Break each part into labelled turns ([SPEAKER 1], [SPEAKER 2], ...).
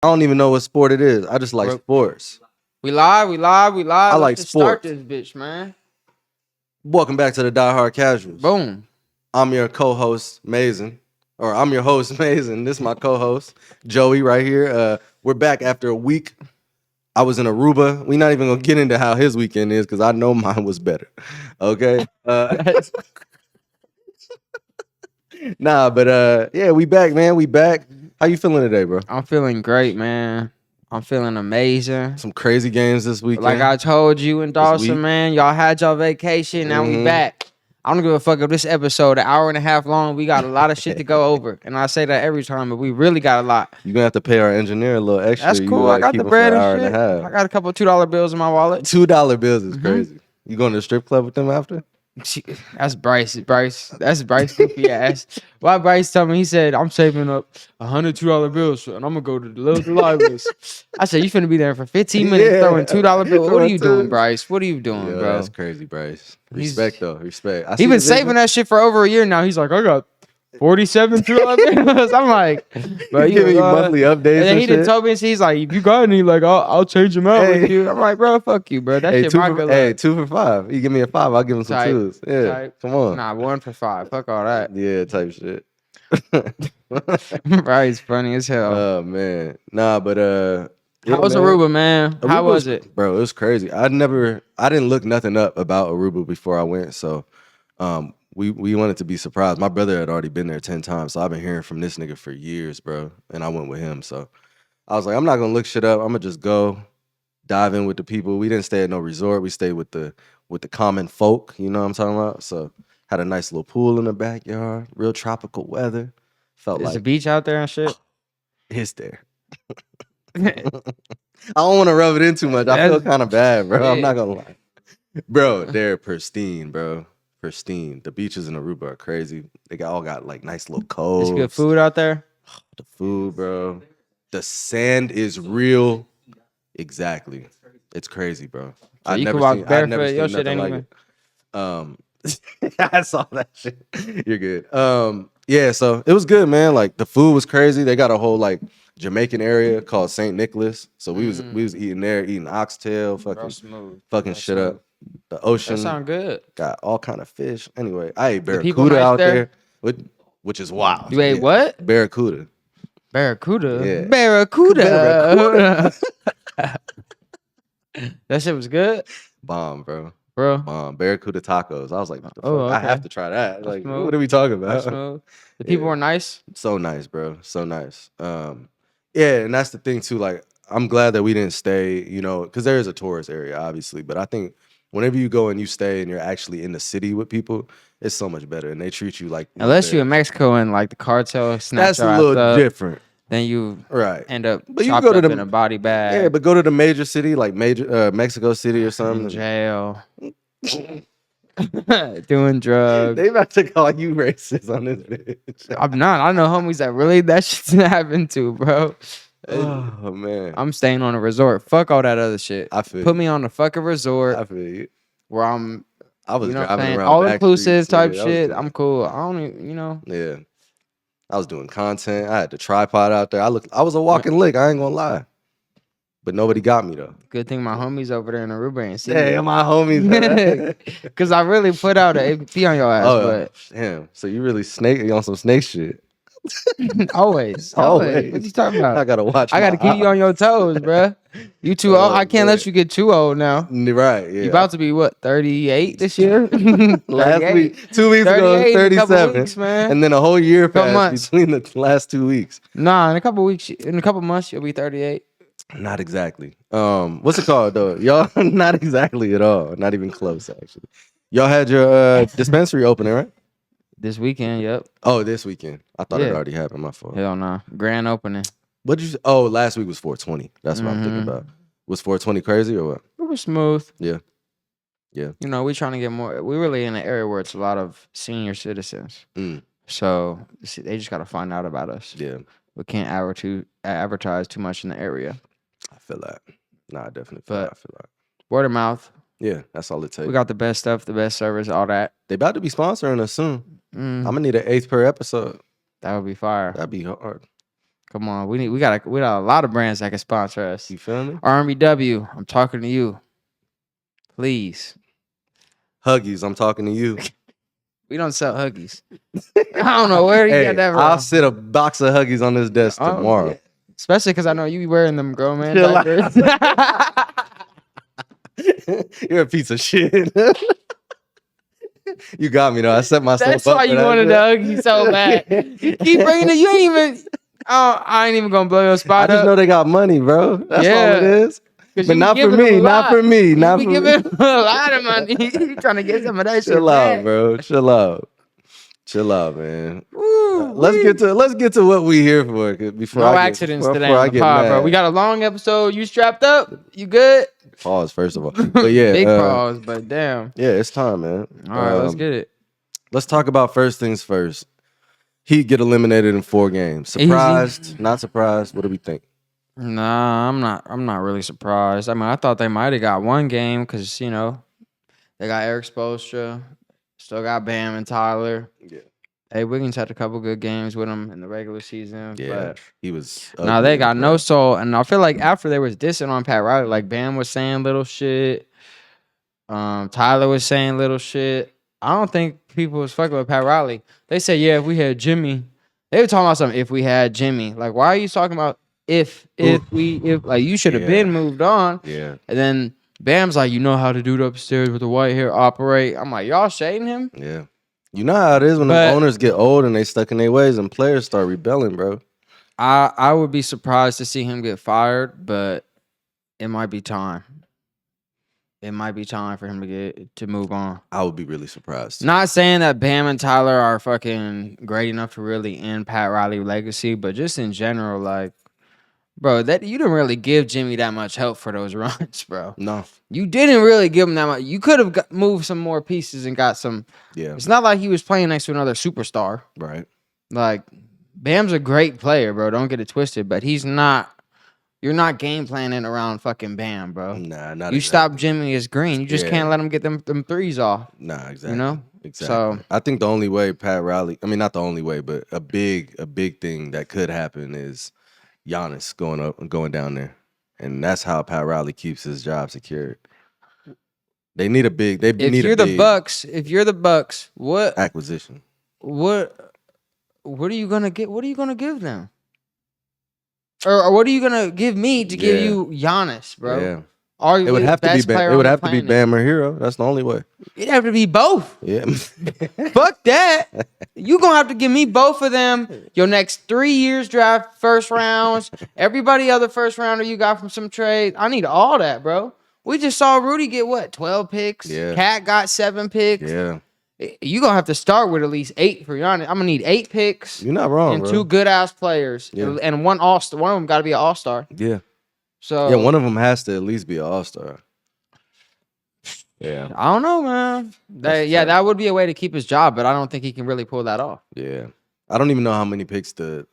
[SPEAKER 1] I don't even know what sport it is. I just like sports.
[SPEAKER 2] We live.
[SPEAKER 1] I like
[SPEAKER 2] Let's just start
[SPEAKER 1] sports.
[SPEAKER 2] this bitch, man.
[SPEAKER 1] Welcome back to the Die Hard Casuals.
[SPEAKER 2] Boom.
[SPEAKER 1] I'm your co-host, Mayzin. Or I'm your host, Mayzin. This is my co-host, Joey, right here. We're back after a week. I was in Aruba. We're not even going to get into how his weekend is because I know mine was better. Okay? Yeah, we back, man. We back. How you feeling today, bro?
[SPEAKER 2] I'm feeling great, man. I'm feeling amazing.
[SPEAKER 1] Some crazy games this weekend.
[SPEAKER 2] Like I told you and Dawson, man, y'all had y'all vacation. Now we back. I don't give a fuck if this episode an hour and a half long. We got a lot of shit to go over. And I say that every time, but we really got a lot.
[SPEAKER 1] You're going to have to pay our engineer a little extra.
[SPEAKER 2] That's cool. I got the bread and shit. I got a couple $2 bills in my wallet.
[SPEAKER 1] $2 bills is crazy. You going to the strip club with them after?
[SPEAKER 2] That's Bryce. That's Bryce goofy ass. Why Bryce told me, he said, I'm saving up $102 bills and I'm gonna go to the little Delilah's. I said, you finna be there for 15 minutes throwing $2 bills. What are you doing, Bryce? What are you doing, bro?
[SPEAKER 1] That's crazy, Bryce. Respect though. Respect.
[SPEAKER 2] He been saving that shit for over a year now. He's like, I got 47 $2 bills. I'm like, bro, you
[SPEAKER 1] giving you monthly updates.
[SPEAKER 2] And then he done told me, he's like, if you got any, like, I'll change them out with you. I'm like, bro, fuck you, bro. That shit my good luck.
[SPEAKER 1] Hey, 2 for 5. You give me a 5, I'll give him some twos. Yeah, come on.
[SPEAKER 2] Nah, 1 for 5. Fuck all that.
[SPEAKER 1] Yeah, type shit.
[SPEAKER 2] Bro, he's funny as hell.
[SPEAKER 1] Oh man, nah, but
[SPEAKER 2] how was Aruba, man? How was it,
[SPEAKER 1] bro? It was crazy. I didn't look nothing up about Aruba before I went, so we wanted to be surprised. My brother had already been there 10 times, so I've been hearing from this nigga for years, bro. And I went with him, so I was like, I'm not gonna look shit up. I'm gonna just go dive in with the people. We didn't stay at no resort. We stayed with the common folk. You know what I'm talking about? So had a nice little pool in the backyard. Real tropical weather. Felt like
[SPEAKER 2] the beach out there and shit.
[SPEAKER 1] It's there. I don't want to rub it in too much. I feel kind of bad, bro. Yeah. I'm not gonna lie, bro. They're pristine, bro. Pristine. The beaches in Aruba are crazy. They all got like nice little coves.
[SPEAKER 2] There's good food out there.
[SPEAKER 1] The food, bro. The sand is real. Exactly. It's crazy, bro.
[SPEAKER 2] So I've never seen your shit ain't
[SPEAKER 1] like even. I saw that shit. You're good. Yeah, so it was good, man. Like the food was crazy. They got a whole like Jamaican area called St. Nicholas. So we was eating there, eating oxtail, fucking shit up. The ocean.
[SPEAKER 2] That sound good.
[SPEAKER 1] Got all kind of fish. Anyway, I ate barracuda out there, which is wild.
[SPEAKER 2] You ate what?
[SPEAKER 1] Barracuda.
[SPEAKER 2] Barracuda?
[SPEAKER 1] Yeah.
[SPEAKER 2] Barracuda. That shit was good?
[SPEAKER 1] Bomb, bro. Barracuda tacos. I was like, what the fuck? Okay. I have to try that. Like, what are we talking about?
[SPEAKER 2] The people were nice.
[SPEAKER 1] So nice, bro. So nice. Yeah, and that's the thing too. Like, I'm glad that we didn't stay, you know, because there is a tourist area, obviously. But I think whenever you go and you stay and you're actually in the city with people, it's so much better, and they treat you like.
[SPEAKER 2] Unless you're in Mexico and like the cartel snatch.
[SPEAKER 1] That's a little different.
[SPEAKER 2] Then you end up
[SPEAKER 1] but you go to
[SPEAKER 2] in a body bag.
[SPEAKER 1] Yeah, but go to the major city, like Mexico City or something.
[SPEAKER 2] In jail. Doing drugs.
[SPEAKER 1] They about to call you racist on this bitch.
[SPEAKER 2] I'm not. I know homies that really that shit's happened to, bro.
[SPEAKER 1] Oh man.
[SPEAKER 2] I'm staying on a resort. Fuck all that other shit.
[SPEAKER 1] I feel
[SPEAKER 2] Put me on a fucking resort.
[SPEAKER 1] I feel you.
[SPEAKER 2] Where I
[SPEAKER 1] was driving around
[SPEAKER 2] all inclusive type shit. I'm cool. I don't even, you know.
[SPEAKER 1] Yeah. I was doing content. I had the tripod out there. I was a walking lick. I ain't gonna lie. But nobody got me though.
[SPEAKER 2] Good thing my homies over there in Aruba ain't seen
[SPEAKER 1] me. My homies.
[SPEAKER 2] Because I really put out an APP on your ass. But
[SPEAKER 1] damn. So you really you on some snake shit.
[SPEAKER 2] Always. What you talking about?
[SPEAKER 1] I gotta watch.
[SPEAKER 2] I gotta keep you on your toes, bro. You too old. I can't let you get too old now.
[SPEAKER 1] Right. Yeah.
[SPEAKER 2] You about to be what? 38 this year?
[SPEAKER 1] Last week, 2 weeks ago, 37. Weeks, man. And then a whole year passed between the last 2 weeks.
[SPEAKER 2] Nah, in a couple months, you'll be 38.
[SPEAKER 1] Not exactly. What's it called though? Y'all not exactly at all. Not even close, actually. Y'all had your dispensary opening, right?
[SPEAKER 2] This weekend, yep.
[SPEAKER 1] Oh, this weekend. I thought it already happened. My fault.
[SPEAKER 2] Hell nah. Grand opening.
[SPEAKER 1] What did you? Oh, last week was 420. That's what I'm thinking about. Was 420 crazy or what?
[SPEAKER 2] It was smooth.
[SPEAKER 1] Yeah.
[SPEAKER 2] You know, we trying to get more. We really in an area where it's a lot of senior citizens. So they just got to find out about us.
[SPEAKER 1] Yeah.
[SPEAKER 2] We can't advertise too much in the area.
[SPEAKER 1] I feel that. Nah, I definitely feel that. I feel that.
[SPEAKER 2] Word of mouth.
[SPEAKER 1] Yeah, that's all it takes.
[SPEAKER 2] We got the best stuff, the best service, all that.
[SPEAKER 1] They about to be sponsoring us soon. I'm gonna need an 8th per episode.
[SPEAKER 2] That would be fire.
[SPEAKER 1] That'd be hard.
[SPEAKER 2] Come on, we got a lot of brands that can sponsor us.
[SPEAKER 1] You feel me?
[SPEAKER 2] RMBW, I'm talking to you. Please.
[SPEAKER 1] Huggies, I'm talking to you.
[SPEAKER 2] We don't sell Huggies. I don't know where you got that from.
[SPEAKER 1] I'll sit a box of Huggies on this desk tomorrow.
[SPEAKER 2] Yeah. Especially because I know you be wearing them grown man
[SPEAKER 1] Chill out.
[SPEAKER 2] diapers.
[SPEAKER 1] You're a piece of shit. You got me though. I set myself
[SPEAKER 2] That's
[SPEAKER 1] up.
[SPEAKER 2] why
[SPEAKER 1] for
[SPEAKER 2] you
[SPEAKER 1] that
[SPEAKER 2] wanted
[SPEAKER 1] shit.
[SPEAKER 2] the Huggies so bad. You keep bringing it. You ain't even. Oh, I ain't even gonna blow your
[SPEAKER 1] I
[SPEAKER 2] spot
[SPEAKER 1] just
[SPEAKER 2] up.
[SPEAKER 1] know they got money, bro. That's all it is.
[SPEAKER 2] 'Cause
[SPEAKER 1] But
[SPEAKER 2] you
[SPEAKER 1] not
[SPEAKER 2] be
[SPEAKER 1] for
[SPEAKER 2] giving them
[SPEAKER 1] me.
[SPEAKER 2] a
[SPEAKER 1] Not
[SPEAKER 2] lot.
[SPEAKER 1] for me.
[SPEAKER 2] You
[SPEAKER 1] Not
[SPEAKER 2] be
[SPEAKER 1] for me.
[SPEAKER 2] giving them a lot of money. You trying to get some of that shit
[SPEAKER 1] Chill out,
[SPEAKER 2] back.
[SPEAKER 1] bro. Chill out. Chill out, man.
[SPEAKER 2] Woo,
[SPEAKER 1] Let's get to what we here for. Before
[SPEAKER 2] no
[SPEAKER 1] I get,
[SPEAKER 2] accidents
[SPEAKER 1] before
[SPEAKER 2] today on
[SPEAKER 1] I
[SPEAKER 2] the
[SPEAKER 1] get
[SPEAKER 2] pod,
[SPEAKER 1] mad.
[SPEAKER 2] bro. We got a long episode. You strapped up? You good?
[SPEAKER 1] Pause first of all. But yeah,
[SPEAKER 2] Big pause, but damn.
[SPEAKER 1] yeah, it's time, man.
[SPEAKER 2] All right, let's get it.
[SPEAKER 1] Let's talk about first things first. Heat get eliminated in 4 games. Surprised? Not surprised? What do we think?
[SPEAKER 2] Nah, I'm not really surprised. I mean, I thought they might have got one game because they got Eric Spoelstra, still got Bam and Tyler.
[SPEAKER 1] Yeah.
[SPEAKER 2] Hey, Wiggins had a couple good games with him in the regular season.
[SPEAKER 1] Yeah,
[SPEAKER 2] But
[SPEAKER 1] he was.
[SPEAKER 2] now they got no soul, and I feel like after they was dissing on Pat Riley, like Bam was saying little shit, Tyler was saying little shit. I don't think people was fucking with Pat Riley. They said, yeah, if we had Jimmy, they were talking about something. If we had Jimmy, like, why are you talking about if like you should have been moved on?
[SPEAKER 1] Yeah.
[SPEAKER 2] And then Bam's like, you know how to do it upstairs with the white hair operate. I'm like, y'all shading him?
[SPEAKER 1] Yeah. You know how it is when the owners get old and they stuck in their ways and players start rebelling, bro.
[SPEAKER 2] I would be surprised to see him get fired, but it might be time. It might be time for him to move on.
[SPEAKER 1] I would be really surprised.
[SPEAKER 2] Not saying that Bam and Tyler are fucking great enough to really end Pat Riley legacy, but just in general, like, bro, that you didn't really give Jimmy that much help for those runs, bro.
[SPEAKER 1] No.
[SPEAKER 2] You didn't really give him that much. You could have moved some more pieces and got some.
[SPEAKER 1] Yeah.
[SPEAKER 2] It's not like he was playing next to another superstar.
[SPEAKER 1] Right.
[SPEAKER 2] Like, Bam's a great player, bro. Don't get it twisted, but he's not. You're not game planning around fucking Bam, bro.
[SPEAKER 1] Nah, not
[SPEAKER 2] You
[SPEAKER 1] exactly.
[SPEAKER 2] stop Jimmy as green. You just can't let him get them threes off.
[SPEAKER 1] Nah, exactly.
[SPEAKER 2] You know?
[SPEAKER 1] Exactly.
[SPEAKER 2] So
[SPEAKER 1] I think the only way Pat Riley, I mean, not the only way, but a big thing that could happen is Giannis going down there. And that's how Pat Riley keeps his job secured. They need a big. If you're
[SPEAKER 2] the Bucks, what
[SPEAKER 1] acquisition?
[SPEAKER 2] What are you gonna get? What are you gonna give them? Or what are you gonna give me to give you Giannis, bro?
[SPEAKER 1] Yeah.
[SPEAKER 2] Arguably
[SPEAKER 1] It would have to be Bam. It would have to be
[SPEAKER 2] planet.
[SPEAKER 1] Bam or Hero. That's the only way.
[SPEAKER 2] It'd have to be both.
[SPEAKER 1] Yeah.
[SPEAKER 2] Fuck that. You gonna have to give me both of them. Your next 3 years draft first rounds. Everybody other first rounder you got from some trade. I need all that, bro. We just saw Rudy get what? 12 picks.
[SPEAKER 1] Yeah.
[SPEAKER 2] Cat got 7 picks.
[SPEAKER 1] Yeah.
[SPEAKER 2] You gonna have to start with at least 8 for Giannis. I'm gonna need 8 picks.
[SPEAKER 1] You're not wrong,
[SPEAKER 2] and
[SPEAKER 1] bro.
[SPEAKER 2] 2 good ass players.
[SPEAKER 1] Yeah.
[SPEAKER 2] And one all-star. One of them gotta be an all-star.
[SPEAKER 1] Yeah.
[SPEAKER 2] So
[SPEAKER 1] yeah, one of them has to at least be an all-star. Yeah.
[SPEAKER 2] I don't know, man. That would be a way to keep his job, but I don't think he can really pull that off.
[SPEAKER 1] Yeah. I don't even know how many picks the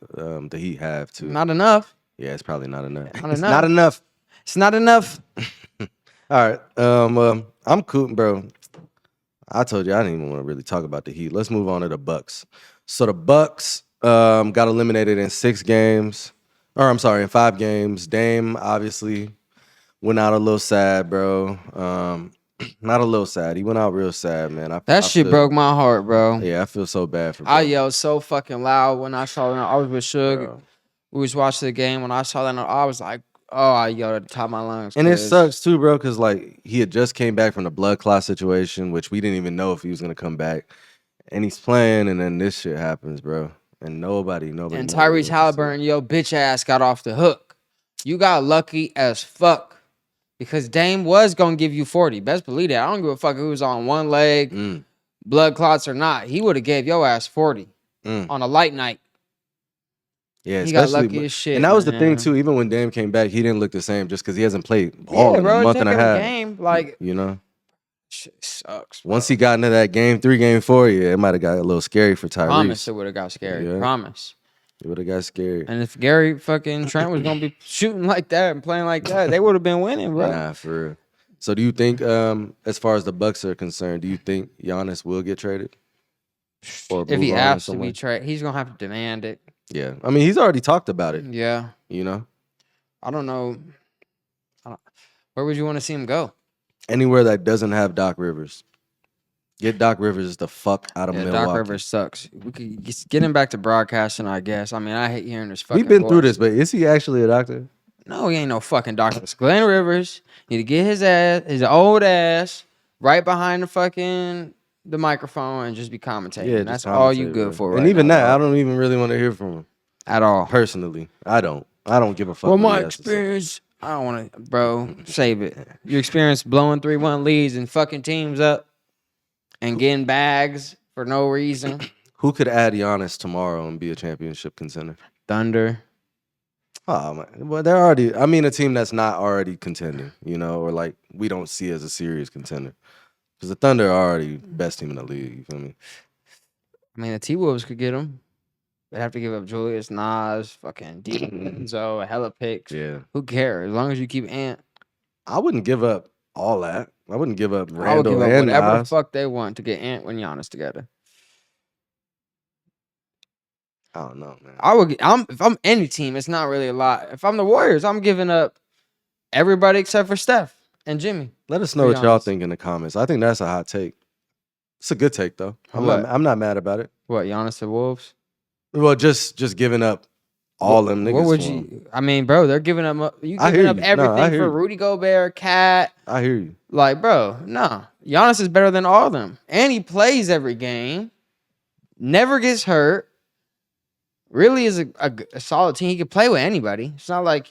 [SPEAKER 1] Heat have too.
[SPEAKER 2] Not enough.
[SPEAKER 1] Yeah, it's probably not enough.
[SPEAKER 2] Not
[SPEAKER 1] Not enough.
[SPEAKER 2] It's not enough.
[SPEAKER 1] All right. I'm cool, bro. I told you I didn't even want to really talk about the Heat. Let's move on to the Bucks. So the Bucks got eliminated in 6 games. Or I'm sorry, in 5 games. Dame obviously went out a little sad, bro. Not a little sad. He went out real sad, man.
[SPEAKER 2] That shit broke my heart, bro.
[SPEAKER 1] Yeah, I feel so bad for.
[SPEAKER 2] I yelled so fucking loud when I saw that. I was with Suge.
[SPEAKER 1] Bro.
[SPEAKER 2] We was watching the game. When I saw that, I was like, oh, I yelled at the top of my lungs.
[SPEAKER 1] And it sucks too, bro, because like he had just came back from the blood clot situation, which we didn't even know if he was gonna come back. And he's playing, and then this shit happens, bro. And nobody. And
[SPEAKER 2] Tyrese Halliburton, yo, bitch ass got off the hook. You got lucky as fuck. Because Dame was going to give you 40. Best believe that. I don't give a fuck if he was on one leg, blood clots or not. He would have gave your ass 40 on a light night.
[SPEAKER 1] Yeah,
[SPEAKER 2] he got lucky as shit.
[SPEAKER 1] And that was the thing, too. Even when Dame came back, he didn't look the same just because he hasn't played ball in
[SPEAKER 2] bro,
[SPEAKER 1] a month and a half.
[SPEAKER 2] Game, like,
[SPEAKER 1] you know?
[SPEAKER 2] Shit sucks, bro.
[SPEAKER 1] Once he got into that game 3, game 4, yeah, it might have got a little scary for Tyrese.
[SPEAKER 2] Promise it would have got scary. Yeah. Promise.
[SPEAKER 1] It would have got scary.
[SPEAKER 2] And if Gary fucking Trent was going to be shooting like that and playing like that, they would have been winning, bro.
[SPEAKER 1] Nah, for real. So do you think, as far as the Bucks are concerned, do you think Giannis will get traded?
[SPEAKER 2] Or if he asks to be traded, he's gonna have to demand it.
[SPEAKER 1] Yeah, I mean, he's already talked about it.
[SPEAKER 2] Yeah.
[SPEAKER 1] You know,
[SPEAKER 2] I don't know. Where would you want to see him go?
[SPEAKER 1] anywhere that doesn't have Doc Rivers. Get Doc Rivers the fuck out of
[SPEAKER 2] Yeah,
[SPEAKER 1] Milwaukee.
[SPEAKER 2] Doc Rivers sucks. We could get him back to broadcasting, I guess. I mean, I hate hearing this fucking
[SPEAKER 1] We've been through
[SPEAKER 2] voice.
[SPEAKER 1] this, but is he actually a doctor?
[SPEAKER 2] No, he ain't no fucking doctor. It's Glenn Rivers. Need to get his old ass right behind the microphone and just be commentating.
[SPEAKER 1] Yeah,
[SPEAKER 2] That's
[SPEAKER 1] just
[SPEAKER 2] all you
[SPEAKER 1] commentate,
[SPEAKER 2] good
[SPEAKER 1] bro.
[SPEAKER 2] for
[SPEAKER 1] And
[SPEAKER 2] right
[SPEAKER 1] even
[SPEAKER 2] now,
[SPEAKER 1] that,
[SPEAKER 2] dog.
[SPEAKER 1] I don't even really want to hear from him
[SPEAKER 2] At all.
[SPEAKER 1] personally. I don't give a fuck.
[SPEAKER 2] Well,
[SPEAKER 1] what he
[SPEAKER 2] my
[SPEAKER 1] has to say.
[SPEAKER 2] experience, I don't want to, bro. Save it. Your experience blowing 3-1 leads and fucking teams up and getting bags for no reason.
[SPEAKER 1] Who could add Giannis tomorrow and be a championship contender?
[SPEAKER 2] Thunder.
[SPEAKER 1] Oh, man. Well, they're already. I mean, a team that's not already contending, or like we don't see as a serious contender, because the Thunder are already best team in the league. You feel me?
[SPEAKER 2] I mean, the T-Wolves could get him. They have to give up Julius Nas, fucking D'Angelo, a hella picks.
[SPEAKER 1] Yeah.
[SPEAKER 2] Who cares? As long as you keep Ant.
[SPEAKER 1] I wouldn't give up all that. I wouldn't give up
[SPEAKER 2] I would
[SPEAKER 1] Randall
[SPEAKER 2] give up
[SPEAKER 1] and
[SPEAKER 2] whatever the
[SPEAKER 1] Nas.
[SPEAKER 2] fuck they want to get Ant and Giannis together.
[SPEAKER 1] I don't know, man.
[SPEAKER 2] If I'm any team, it's not really a lot. If I'm the Warriors, I'm giving up everybody except for Steph and Jimmy.
[SPEAKER 1] Let us know
[SPEAKER 2] be
[SPEAKER 1] what y'all
[SPEAKER 2] honest.
[SPEAKER 1] think in the comments. I think that's a hot take. It's a good take though.
[SPEAKER 2] What?
[SPEAKER 1] I'm not mad about it.
[SPEAKER 2] What, Giannis to Wolves?
[SPEAKER 1] Well, just giving up all them niggas.
[SPEAKER 2] What would
[SPEAKER 1] for 'em.
[SPEAKER 2] you? I mean, bro, they're giving up. You
[SPEAKER 1] I
[SPEAKER 2] giving
[SPEAKER 1] hear
[SPEAKER 2] up
[SPEAKER 1] you. No,
[SPEAKER 2] everything
[SPEAKER 1] I hear
[SPEAKER 2] for
[SPEAKER 1] you.
[SPEAKER 2] Rudy Gobert, Cat.
[SPEAKER 1] I hear you.
[SPEAKER 2] Like, bro, no. Giannis is better than all of them, and he plays every game. Never gets hurt. Really is a solid team. He can play with anybody. It's not like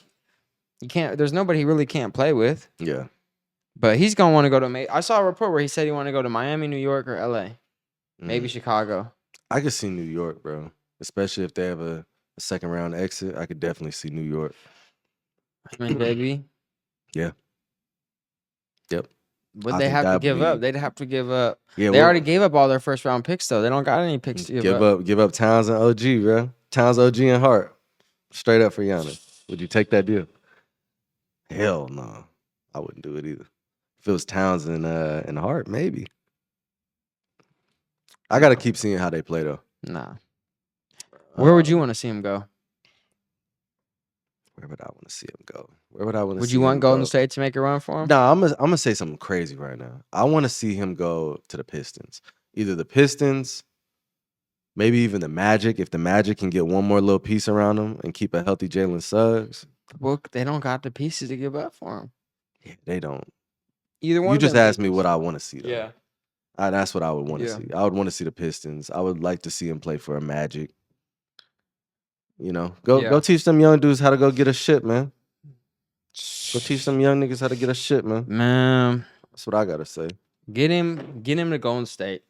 [SPEAKER 2] you can't. There's nobody he really can't play with.
[SPEAKER 1] Yeah.
[SPEAKER 2] But he's gonna want to go to. I saw a report where he said he wanted to go to Miami, New York, or LA, maybe Chicago.
[SPEAKER 1] I could see New York, bro. Especially if they have a second round exit. I could definitely see New York.
[SPEAKER 2] I mean, baby.
[SPEAKER 1] Yeah. Yep.
[SPEAKER 2] Would
[SPEAKER 1] I
[SPEAKER 2] they
[SPEAKER 1] think
[SPEAKER 2] have to
[SPEAKER 1] that'd
[SPEAKER 2] give
[SPEAKER 1] be-
[SPEAKER 2] up? They'd have to give up.
[SPEAKER 1] Yeah.
[SPEAKER 2] They already gave up all their first round picks, though. They don't got any picks to give up.
[SPEAKER 1] Give up Towns and OG, bro. Towns, OG, and Hart. Straight up for Giannis. Would you take that deal? Hell no. I wouldn't do it either. If it was Towns and Hart, maybe. I gotta keep seeing how they play though.
[SPEAKER 2] Nah. Where would you want to see him go?
[SPEAKER 1] Where would I want to see him go? Where would I want to?
[SPEAKER 2] Would
[SPEAKER 1] see
[SPEAKER 2] you want
[SPEAKER 1] him
[SPEAKER 2] Golden
[SPEAKER 1] go?
[SPEAKER 2] State to make a run for him?
[SPEAKER 1] No, I'm gonna say something crazy right now. I want to see him go to the Pistons. Either the Pistons, maybe even the Magic. If the Magic can get one more little piece around him and keep a healthy Jalen Suggs.
[SPEAKER 2] Well, they don't got the pieces to give up for him.
[SPEAKER 1] Yeah, they don't.
[SPEAKER 2] Either one.
[SPEAKER 1] You
[SPEAKER 2] of
[SPEAKER 1] just
[SPEAKER 2] them
[SPEAKER 1] asked me
[SPEAKER 2] pieces.
[SPEAKER 1] what I want to see. Though.
[SPEAKER 2] Yeah.
[SPEAKER 1] That's what I would want to
[SPEAKER 2] Yeah.
[SPEAKER 1] see. I would want to see the Pistons. I would like to see him play for a Magic. Go teach them young dudes how to go get a shit, man. Go teach them young niggas how to get a shit, man.
[SPEAKER 2] Man,
[SPEAKER 1] That's what I gotta say.
[SPEAKER 2] get him to Golden State.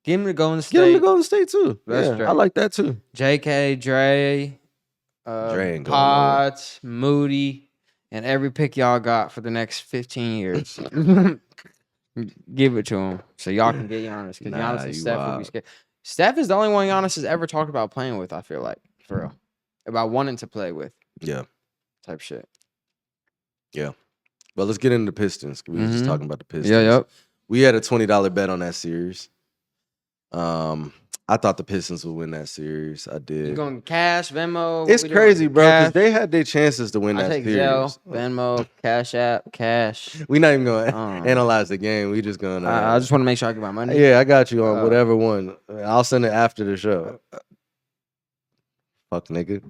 [SPEAKER 2] Get him to Golden State.
[SPEAKER 1] Get him to Golden State too.
[SPEAKER 2] That's
[SPEAKER 1] Yeah,
[SPEAKER 2] straight.
[SPEAKER 1] I like that too.
[SPEAKER 2] JK, Dre,
[SPEAKER 1] Dre ain't going
[SPEAKER 2] Potts, Moody, and every pick y'all got for the next 15 years. Give it to him so y'all can get Giannis. Because
[SPEAKER 1] Nah,
[SPEAKER 2] Giannis and
[SPEAKER 1] you
[SPEAKER 2] Steph would be
[SPEAKER 1] wild.
[SPEAKER 2] scared. Steph is the only one Giannis has ever talked about playing with, I feel like. For real. About wanting to play with
[SPEAKER 1] Yeah,
[SPEAKER 2] type shit.
[SPEAKER 1] but let's get into the Pistons. We were just
[SPEAKER 2] Mhm.
[SPEAKER 1] talking about the Pistons.
[SPEAKER 2] Yeah, yep.
[SPEAKER 1] We had a $20 bet on that series. I thought the Pistons would win that series. I
[SPEAKER 2] You
[SPEAKER 1] did.
[SPEAKER 2] going cash, Venmo?
[SPEAKER 1] It's
[SPEAKER 2] What we doing?
[SPEAKER 1] crazy, bro, because
[SPEAKER 2] Cash?
[SPEAKER 1] they had their chances to win
[SPEAKER 2] I
[SPEAKER 1] that
[SPEAKER 2] take
[SPEAKER 1] series.
[SPEAKER 2] Zelle, Venmo, Cash App, cash.
[SPEAKER 1] We not even gonna
[SPEAKER 2] Um,
[SPEAKER 1] analyze the game. We just gonna.
[SPEAKER 2] I just want to make sure I get my money.
[SPEAKER 1] Yeah, I got you on
[SPEAKER 2] Uh,
[SPEAKER 1] whatever one. I'll send it after the show. Fuck nigga.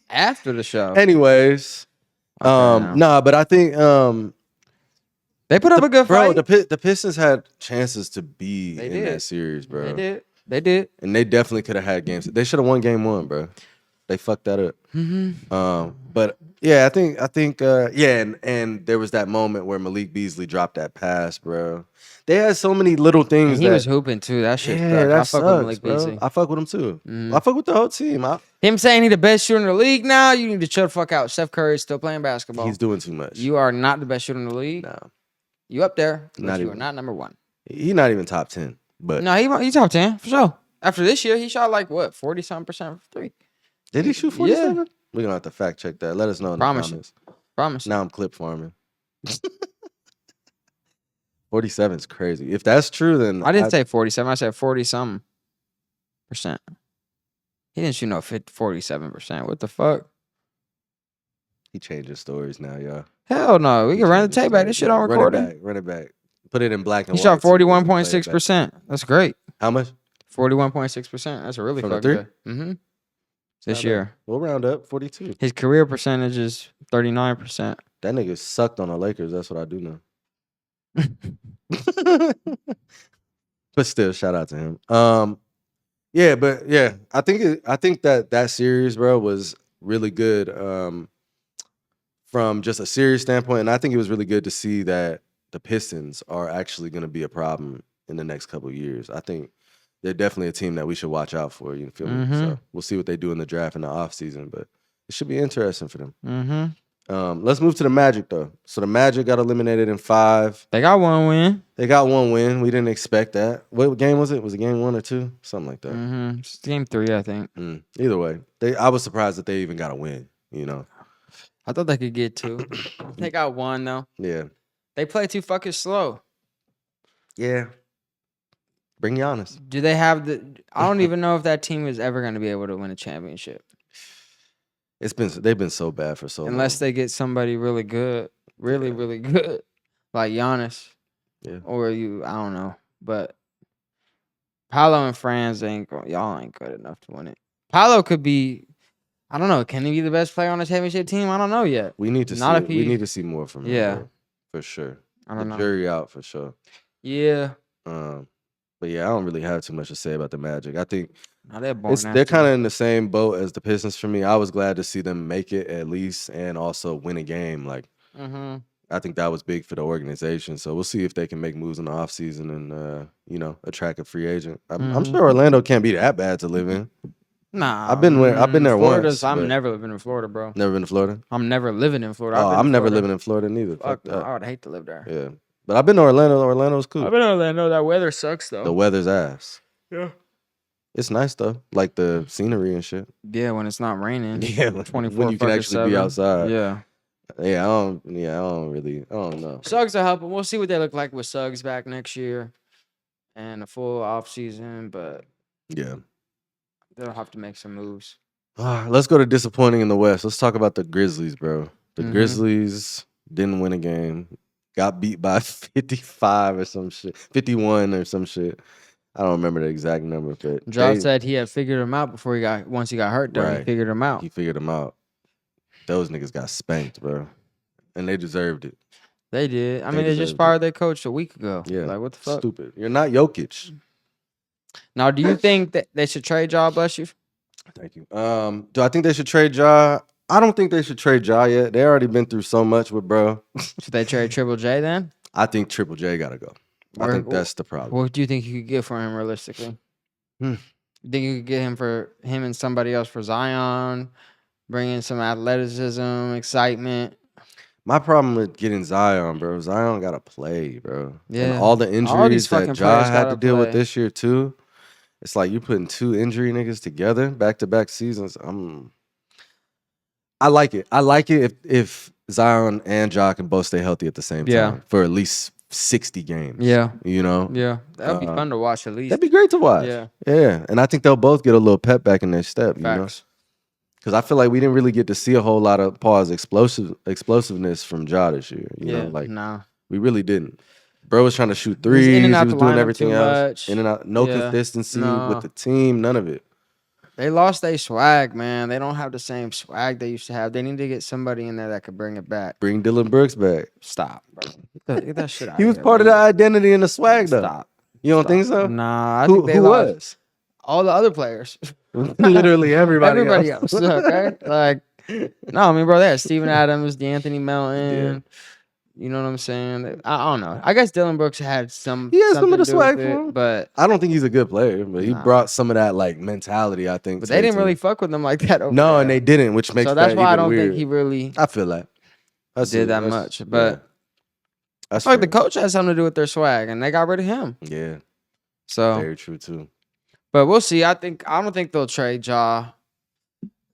[SPEAKER 2] After the show.
[SPEAKER 1] Anyways,
[SPEAKER 2] Okay, now.
[SPEAKER 1] but I think
[SPEAKER 2] They put up a good
[SPEAKER 1] bro,
[SPEAKER 2] fight.
[SPEAKER 1] the Pistons had chances to be
[SPEAKER 2] They
[SPEAKER 1] in
[SPEAKER 2] did.
[SPEAKER 1] that series, bro.
[SPEAKER 2] They did.
[SPEAKER 1] And they definitely could have had games. They should have won game one, bro. They fucked that up.
[SPEAKER 2] Mm-hmm.
[SPEAKER 1] But yeah, I think and there was that moment where Malik Beasley dropped that pass, bro. They had so many little things
[SPEAKER 2] And he
[SPEAKER 1] that
[SPEAKER 2] was hooping too. That shit
[SPEAKER 1] yeah,
[SPEAKER 2] sucked.
[SPEAKER 1] that
[SPEAKER 2] I fuck with
[SPEAKER 1] sucks,
[SPEAKER 2] Malik
[SPEAKER 1] bro.
[SPEAKER 2] Beasley.
[SPEAKER 1] I fuck with him too.
[SPEAKER 2] Mhm.
[SPEAKER 1] I fuck with the whole team.
[SPEAKER 2] Him saying he the best shooter in the league now, you need to chill the fuck out. Steph Curry is still playing basketball.
[SPEAKER 1] He's doing too much.
[SPEAKER 2] You are not the best shooter in the league.
[SPEAKER 1] No,
[SPEAKER 2] You up there, but
[SPEAKER 1] Not
[SPEAKER 2] you
[SPEAKER 1] even.
[SPEAKER 2] are not number one.
[SPEAKER 1] he's not even top 10. But
[SPEAKER 2] No, he top 10 for sure. After this year, he shot like what 40-something% from three.
[SPEAKER 1] did he shoot 47? We're gonna have to fact check that. Let us know in
[SPEAKER 2] Promise
[SPEAKER 1] the
[SPEAKER 2] you.
[SPEAKER 1] comments.
[SPEAKER 2] Promise.
[SPEAKER 1] Now I'm clip farming. 47 is crazy. If that's true, then
[SPEAKER 2] I didn't say 47. I said 40-something%. He didn't shoot no 47%. What the fuck?
[SPEAKER 1] He changing stories now, y'all.
[SPEAKER 2] Hell no. We
[SPEAKER 1] He
[SPEAKER 2] can run the
[SPEAKER 1] changing
[SPEAKER 2] tape back. This
[SPEAKER 1] stories
[SPEAKER 2] shit
[SPEAKER 1] now.
[SPEAKER 2] on recording.
[SPEAKER 1] Run it back. Put it in black and
[SPEAKER 2] He
[SPEAKER 1] white.
[SPEAKER 2] shot
[SPEAKER 1] so we can play it back.
[SPEAKER 2] 41.6%. That's great.
[SPEAKER 1] How much?
[SPEAKER 2] 41.6%. That's a really
[SPEAKER 1] From the
[SPEAKER 2] fucking
[SPEAKER 1] three?
[SPEAKER 2] good. Mm-hmm.
[SPEAKER 1] It's
[SPEAKER 2] This
[SPEAKER 1] not bad.
[SPEAKER 2] year.
[SPEAKER 1] We'll round up 42.
[SPEAKER 2] His career percentage is 39%.
[SPEAKER 1] That nigga sucked on the Lakers. That's what I do know. But still, shout out to him. Yeah, but yeah, I think that series, bro, was really good. From just a serious standpoint, and I think it was really good to see that the Pistons are actually going to be a problem in the next couple of years. I think they're definitely a team that we should watch out for. You feel me? So we'll see what they do in the draft in the offseason, but it should be interesting for them. Let's move to the Magic, though. So the Magic got eliminated in 5.
[SPEAKER 2] They got one win.
[SPEAKER 1] They got one win. We didn't expect that. What game was it? Was it game 1 or 2? Something like that.
[SPEAKER 2] It's game 3, I think.
[SPEAKER 1] Either way, I was surprised that they even got a win, you know?
[SPEAKER 2] I thought they could get 2. They got 1, though.
[SPEAKER 1] Yeah.
[SPEAKER 2] They play too fucking slow.
[SPEAKER 1] Yeah. Bring Giannis.
[SPEAKER 2] Do they have the... I don't even know if that team is ever going to be able to win a championship.
[SPEAKER 1] They've been so bad for so long.
[SPEAKER 2] Unless they get somebody really good. Really good. Like Giannis.
[SPEAKER 1] Yeah.
[SPEAKER 2] Or I don't know. But Paolo and Franz y'all ain't good enough to win it. Paolo could be... I don't know. Can he be the best player on the championship team? I don't know yet.
[SPEAKER 1] We need to see it. We need to see more from him.
[SPEAKER 2] Yeah.
[SPEAKER 1] Bro, for sure.
[SPEAKER 2] I don't know.
[SPEAKER 1] Jury out for sure.
[SPEAKER 2] Yeah.
[SPEAKER 1] But yeah, I don't really have too much to say about the Magic. I think
[SPEAKER 2] they're
[SPEAKER 1] kind of in the same boat as the Pistons for me. I was glad to see them make it at least and also win a game. Like, I think that was big for the organization. So we'll see if they can make moves in the offseason and attract a free agent. I'm sure Orlando can't be that bad to live in.
[SPEAKER 2] Nah,
[SPEAKER 1] I've been there once.
[SPEAKER 2] I'm never living in Florida, bro.
[SPEAKER 1] Never been to Florida?
[SPEAKER 2] I'm never living in Florida.
[SPEAKER 1] Oh, I'm never living in Florida neither.
[SPEAKER 2] Fuck no, I would hate to live there.
[SPEAKER 1] Yeah. But I've been to Orlando. Orlando's cool.
[SPEAKER 2] I've been to Orlando. That weather sucks, though.
[SPEAKER 1] The weather's ass.
[SPEAKER 2] Yeah.
[SPEAKER 1] It's nice, though. Like the scenery and shit.
[SPEAKER 2] Yeah, when it's not raining.
[SPEAKER 1] Yeah.
[SPEAKER 2] 24
[SPEAKER 1] when you can actually be outside.
[SPEAKER 2] Yeah.
[SPEAKER 1] Yeah, I don't know.
[SPEAKER 2] Suggs will help them. We'll see what they look like with Suggs back next year and a full off season, but
[SPEAKER 1] yeah.
[SPEAKER 2] they'll have to make some moves.
[SPEAKER 1] Let's go to disappointing in the West. Let's talk about the Grizzlies, bro. The Grizzlies didn't win a game. Got beat by 55 or some shit. 51 or some shit. I don't remember the exact number, but
[SPEAKER 2] Josh said he had figured him out once he got hurt though.
[SPEAKER 1] Right.
[SPEAKER 2] He figured him out.
[SPEAKER 1] He figured him out. Those niggas got spanked, bro. And they deserved it.
[SPEAKER 2] They did. I mean, they just fired their coach a week ago.
[SPEAKER 1] Yeah.
[SPEAKER 2] Like, what the fuck?
[SPEAKER 1] Stupid. You're not Jokic.
[SPEAKER 2] Now, do you think that they should trade Ja? Bless you.
[SPEAKER 1] Thank you. Do I think they should trade Ja? I don't think they should trade Ja yet. They already been through so much with bro.
[SPEAKER 2] Should they trade Triple J then?
[SPEAKER 1] I think Triple J gotta go. I think that's the problem.
[SPEAKER 2] What do you think you could get for him realistically? You think you could get him and somebody else for Zion, bring in some athleticism, excitement?
[SPEAKER 1] My problem with getting Zion, bro, Zion gotta play, bro.
[SPEAKER 2] Yeah.
[SPEAKER 1] And all the injuries that Ja had to deal with
[SPEAKER 2] play.
[SPEAKER 1] this year too. It's like you're putting 2 injury niggas together back-to-back seasons. I like it. I like it if Zion and Ja can both stay healthy at the same time for at least 60 games.
[SPEAKER 2] Yeah.
[SPEAKER 1] You know?
[SPEAKER 2] Yeah. That would be fun to watch at least.
[SPEAKER 1] That'd be great to watch.
[SPEAKER 2] Yeah.
[SPEAKER 1] Yeah. And I think they'll both get a little pep back in their step, you know? Because I feel like we didn't really get to see a whole lot of explosiveness from Ja this year. You know? Like, we really didn't. Bro was trying to shoot threes. He was doing everything else. In and out. No consistency with the team. None of it.
[SPEAKER 2] They lost their swag, man. They don't have the same swag they used to have. They need to get somebody in there that could bring it back.
[SPEAKER 1] Bring Dylan Brooks back.
[SPEAKER 2] Stop, bro. Get that shit out.
[SPEAKER 1] He was part of the identity and the swag, though.
[SPEAKER 2] Stop.
[SPEAKER 1] You don't think so?
[SPEAKER 2] Nah, I think they
[SPEAKER 1] was.
[SPEAKER 2] All the other players.
[SPEAKER 1] Literally everybody
[SPEAKER 2] else. Okay? Like, no, I mean, bro, they had Steven Adams, DeAnthony Melton. Yeah. You know what I'm saying? I don't know. I guess Dylan Brooks had some.
[SPEAKER 1] He has some of the swag for him,
[SPEAKER 2] but
[SPEAKER 1] I don't think he's a good player. But he brought some of that like mentality, I think.
[SPEAKER 2] But they didn't really fuck with him like that.
[SPEAKER 1] No, and they didn't, which makes
[SPEAKER 2] so that's
[SPEAKER 1] that
[SPEAKER 2] why
[SPEAKER 1] even
[SPEAKER 2] I don't
[SPEAKER 1] weird.
[SPEAKER 2] think he really.
[SPEAKER 1] I feel that.
[SPEAKER 2] Did that much, but I feel like the coach had something to do with their swag, and they got rid of him.
[SPEAKER 1] Yeah.
[SPEAKER 2] So
[SPEAKER 1] very true too.
[SPEAKER 2] But we'll see. I don't think they'll trade Ja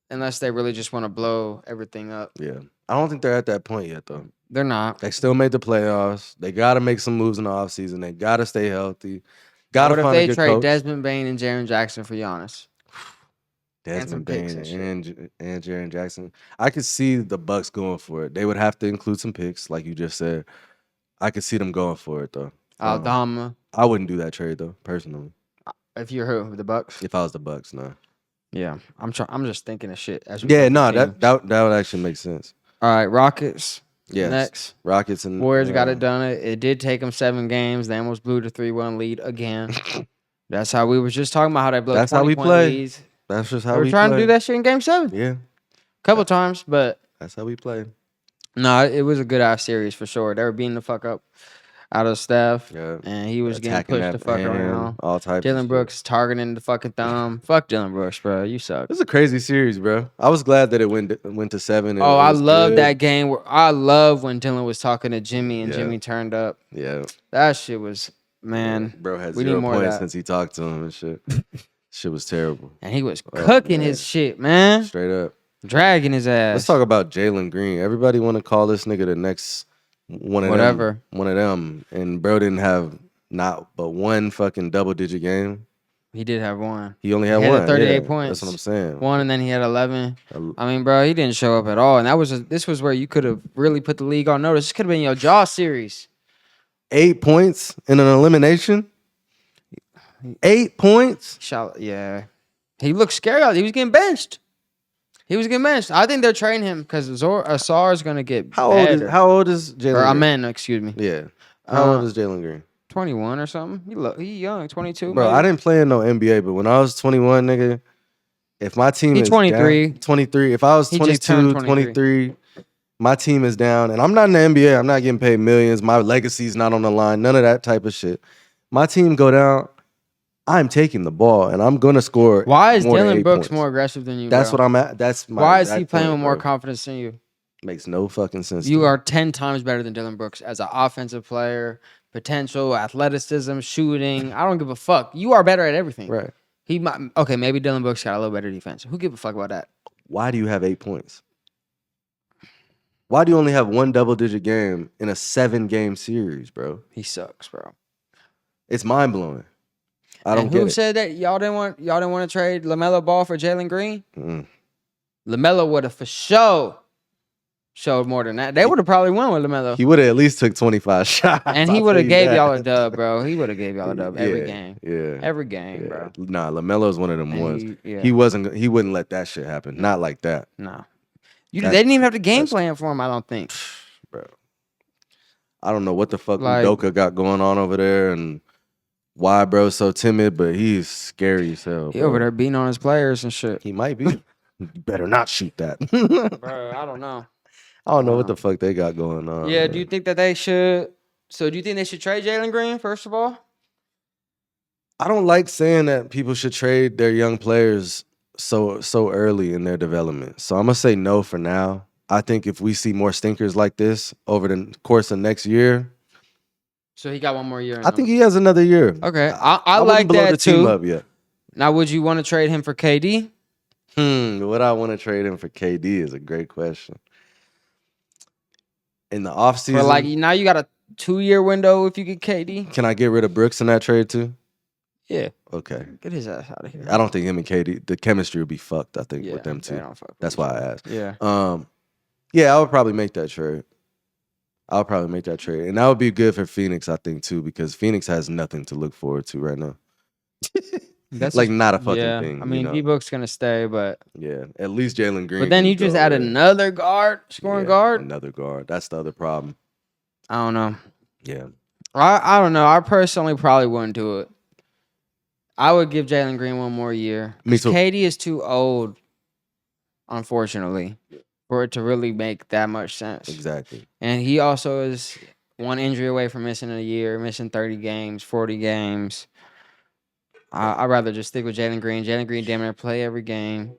[SPEAKER 2] unless they really just want to blow everything up.
[SPEAKER 1] Yeah. I don't think they're at that point yet, though.
[SPEAKER 2] They're not.
[SPEAKER 1] They still made the playoffs. They got to make some moves in the offseason. They got to stay healthy. Got to find a good coach.
[SPEAKER 2] What if they trade Desmond Bane and Jaren Jackson for Giannis? and some
[SPEAKER 1] Desmond
[SPEAKER 2] picks
[SPEAKER 1] Bain
[SPEAKER 2] and shit.
[SPEAKER 1] and Jaren Jackson. I could see the Bucks going for it. They would have to include some picks, like you just said. I could see them going for it though.
[SPEAKER 2] Aldama.
[SPEAKER 1] I wouldn't do that trade though, personally.
[SPEAKER 2] If you're who? The Bucks?
[SPEAKER 1] If I was the Bucks, no.
[SPEAKER 2] Yeah. I'm just thinking of shit as we
[SPEAKER 1] Yeah,
[SPEAKER 2] go
[SPEAKER 1] no,
[SPEAKER 2] through teams.
[SPEAKER 1] that would actually make sense.
[SPEAKER 2] All right, Rockets.
[SPEAKER 1] Yes.
[SPEAKER 2] Next.
[SPEAKER 1] Rockets and
[SPEAKER 2] Warriors got it done. It did take them 7 games. They almost blew the 3-1 lead again. That's how we were just talking about how they blow
[SPEAKER 1] That's how we
[SPEAKER 2] 20-point
[SPEAKER 1] play.
[SPEAKER 2] leads.
[SPEAKER 1] That's just
[SPEAKER 2] They
[SPEAKER 1] how
[SPEAKER 2] were
[SPEAKER 1] we
[SPEAKER 2] trying
[SPEAKER 1] play.
[SPEAKER 2] to do that shit in game 7.
[SPEAKER 1] Yeah,
[SPEAKER 2] Couple times, but
[SPEAKER 1] that's how we play.
[SPEAKER 2] no, it was a good ass series for sure. They were beating the fuck up out of Steph,
[SPEAKER 1] Yeah.
[SPEAKER 2] and he was
[SPEAKER 1] Attacking
[SPEAKER 2] getting pushed the
[SPEAKER 1] that
[SPEAKER 2] fuck
[SPEAKER 1] man,
[SPEAKER 2] around.
[SPEAKER 1] all types of
[SPEAKER 2] Dylan
[SPEAKER 1] shit.
[SPEAKER 2] Brooks targeting the fucking thumb. Fuck Dylan Brooks, bro. You suck.
[SPEAKER 1] It was a crazy series, bro. I was glad that it went to 7.
[SPEAKER 2] Oh,
[SPEAKER 1] it
[SPEAKER 2] I
[SPEAKER 1] was
[SPEAKER 2] love
[SPEAKER 1] good.
[SPEAKER 2] that game. I love when Dylan was talking to Jimmy and
[SPEAKER 1] Yeah.
[SPEAKER 2] Jimmy turned up.
[SPEAKER 1] Yeah,
[SPEAKER 2] That shit was, man.
[SPEAKER 1] bro had
[SPEAKER 2] we need
[SPEAKER 1] 0
[SPEAKER 2] more of
[SPEAKER 1] points
[SPEAKER 2] that.
[SPEAKER 1] since he talked to him and shit. Shit was terrible.
[SPEAKER 2] And he was
[SPEAKER 1] Oh,
[SPEAKER 2] cooking
[SPEAKER 1] man.
[SPEAKER 2] his shit, man.
[SPEAKER 1] Straight up.
[SPEAKER 2] Dragging his ass.
[SPEAKER 1] Let's talk about Jalen Green. Everybody want to call this nigga the next one of
[SPEAKER 2] Whatever.
[SPEAKER 1] them. One of them. And bro didn't have not but one fucking double-digit game.
[SPEAKER 2] He did have one.
[SPEAKER 1] He only had
[SPEAKER 2] He had
[SPEAKER 1] one.
[SPEAKER 2] 38
[SPEAKER 1] yeah,
[SPEAKER 2] points.
[SPEAKER 1] That's what I'm saying.
[SPEAKER 2] One, and then he had 11. I mean, bro, he didn't show up at all. And this was where you could have really put the league on notice. This could have been your Jaw series.
[SPEAKER 1] 8 points in an elimination. 8 points.
[SPEAKER 2] Yeah. He looked scary out. He was getting benched. I think they're trading him because Asar is gonna get
[SPEAKER 1] How
[SPEAKER 2] better.
[SPEAKER 1] old is Jalen?
[SPEAKER 2] Or
[SPEAKER 1] Green?
[SPEAKER 2] Amen, excuse me.
[SPEAKER 1] Yeah. How old is Jalen Green?
[SPEAKER 2] 21 or something. He young, 22.
[SPEAKER 1] Bro,
[SPEAKER 2] maybe.
[SPEAKER 1] I didn't play in no NBA, but when I was 21, nigga, if my team
[SPEAKER 2] He
[SPEAKER 1] is
[SPEAKER 2] 23.
[SPEAKER 1] down, 23, if I was
[SPEAKER 2] He just turned
[SPEAKER 1] 22,
[SPEAKER 2] 23.
[SPEAKER 1] 23, my team is down, and I'm not in the NBA, I'm not getting paid millions, my legacy's not on the line, none of that type of shit. My team go down, I'm taking the ball, and I'm going to score.
[SPEAKER 2] Why is
[SPEAKER 1] more than
[SPEAKER 2] Dylan
[SPEAKER 1] 8
[SPEAKER 2] Brooks
[SPEAKER 1] points.
[SPEAKER 2] more aggressive than you?
[SPEAKER 1] That's
[SPEAKER 2] bro?
[SPEAKER 1] what I'm at. That's my
[SPEAKER 2] Why is he
[SPEAKER 1] exact
[SPEAKER 2] playing
[SPEAKER 1] point,
[SPEAKER 2] with more
[SPEAKER 1] bro.
[SPEAKER 2] confidence than you?
[SPEAKER 1] Makes no fucking sense.
[SPEAKER 2] You
[SPEAKER 1] to me.
[SPEAKER 2] are 10 times better than Dylan Brooks as an offensive player, potential, athleticism, shooting. I don't give a fuck. You are better at everything.
[SPEAKER 1] Right.
[SPEAKER 2] Okay, maybe Dylan Brooks got a little better defense. Who give a fuck about that?
[SPEAKER 1] Why do you have 8 points? Why do you only have one double-digit game in a 7-game series, bro?
[SPEAKER 2] He sucks, bro.
[SPEAKER 1] It's mind-blowing. I don't
[SPEAKER 2] and
[SPEAKER 1] get
[SPEAKER 2] who
[SPEAKER 1] it.
[SPEAKER 2] said that y'all didn't want to trade LaMelo Ball for Jalen Green?
[SPEAKER 1] Mm.
[SPEAKER 2] LaMelo would have for sure showed more than that. They would have probably won with LaMelo.
[SPEAKER 1] He would have at least took 25 shots.
[SPEAKER 2] And he would have gave y'all a dub, bro. He would have gave y'all a dub every
[SPEAKER 1] Yeah,
[SPEAKER 2] game.
[SPEAKER 1] Yeah.
[SPEAKER 2] Every game,
[SPEAKER 1] yeah.
[SPEAKER 2] bro.
[SPEAKER 1] Nah, LaMelo's one of them
[SPEAKER 2] And
[SPEAKER 1] ones.
[SPEAKER 2] yeah.
[SPEAKER 1] He wouldn't let that shit happen. Not like that.
[SPEAKER 2] No. They
[SPEAKER 1] That's-
[SPEAKER 2] didn't even have the game
[SPEAKER 1] that's-
[SPEAKER 2] plan for him, I don't think.
[SPEAKER 1] Bro. I don't know what the fuck
[SPEAKER 2] Like-
[SPEAKER 1] Udoka got going on over there and why bro's so timid, but he's scary as hell.
[SPEAKER 2] He
[SPEAKER 1] bro.
[SPEAKER 2] over there beating on his players and shit.
[SPEAKER 1] He might be. You better not shoot that.
[SPEAKER 2] Bro, I don't know.
[SPEAKER 1] I don't know what the fuck they got going on.
[SPEAKER 2] Yeah,
[SPEAKER 1] man.
[SPEAKER 2] do you think that they should? So do you think they should trade Jalen Green, first of all?
[SPEAKER 1] I don't like saying that people should trade their young players so early in their development. So I'm gonna say no for now. I think if we see more stinkers like this over the course of next year,
[SPEAKER 2] So he got one more year. in
[SPEAKER 1] I
[SPEAKER 2] him.
[SPEAKER 1] think he has another year.
[SPEAKER 2] Okay, I
[SPEAKER 1] wouldn't
[SPEAKER 2] like
[SPEAKER 1] blow
[SPEAKER 2] that
[SPEAKER 1] the team
[SPEAKER 2] too.
[SPEAKER 1] up yet.
[SPEAKER 2] Now, would you want to trade him for KD?
[SPEAKER 1] Would I want to trade him for KD is a great question. In the offseason,
[SPEAKER 2] For like now, you got a 2-year window if you get KD.
[SPEAKER 1] can I get rid of Brooks in that trade too?
[SPEAKER 2] Yeah,
[SPEAKER 1] Okay.
[SPEAKER 2] get his ass out of here.
[SPEAKER 1] I don't think him and KD, the chemistry would be fucked, I think,
[SPEAKER 2] Yeah,
[SPEAKER 1] with them
[SPEAKER 2] they
[SPEAKER 1] two.
[SPEAKER 2] don't fuck with
[SPEAKER 1] That's
[SPEAKER 2] each
[SPEAKER 1] why I
[SPEAKER 2] other.
[SPEAKER 1] asked.
[SPEAKER 2] Yeah,
[SPEAKER 1] Yeah, I would probably make that trade. I'll probably make that trade. And that would be good for Phoenix, I think, too, because Phoenix has nothing to look forward to right now.
[SPEAKER 2] that's
[SPEAKER 1] Like, not a fucking
[SPEAKER 2] yeah.
[SPEAKER 1] thing.
[SPEAKER 2] I mean,
[SPEAKER 1] you know?
[SPEAKER 2] D-Book's gonna stay, but
[SPEAKER 1] Yeah, at least Jalen Green.
[SPEAKER 2] then
[SPEAKER 1] can
[SPEAKER 2] you just
[SPEAKER 1] go
[SPEAKER 2] add
[SPEAKER 1] there.
[SPEAKER 2] another guard, scoring
[SPEAKER 1] Yeah,
[SPEAKER 2] guard.
[SPEAKER 1] Another guard. That's the other problem.
[SPEAKER 2] I don't know.
[SPEAKER 1] Yeah.
[SPEAKER 2] I don't know. I personally probably wouldn't do it. I would give Jalen Green one more year.
[SPEAKER 1] Me too.
[SPEAKER 2] KD is too old, unfortunately, for it to really make that much sense.
[SPEAKER 1] Exactly.
[SPEAKER 2] And he also is one injury away from missing a year, missing 30 games, 40 games. I'd rather just stick with Jalen Green. Jalen Green damn near play every game.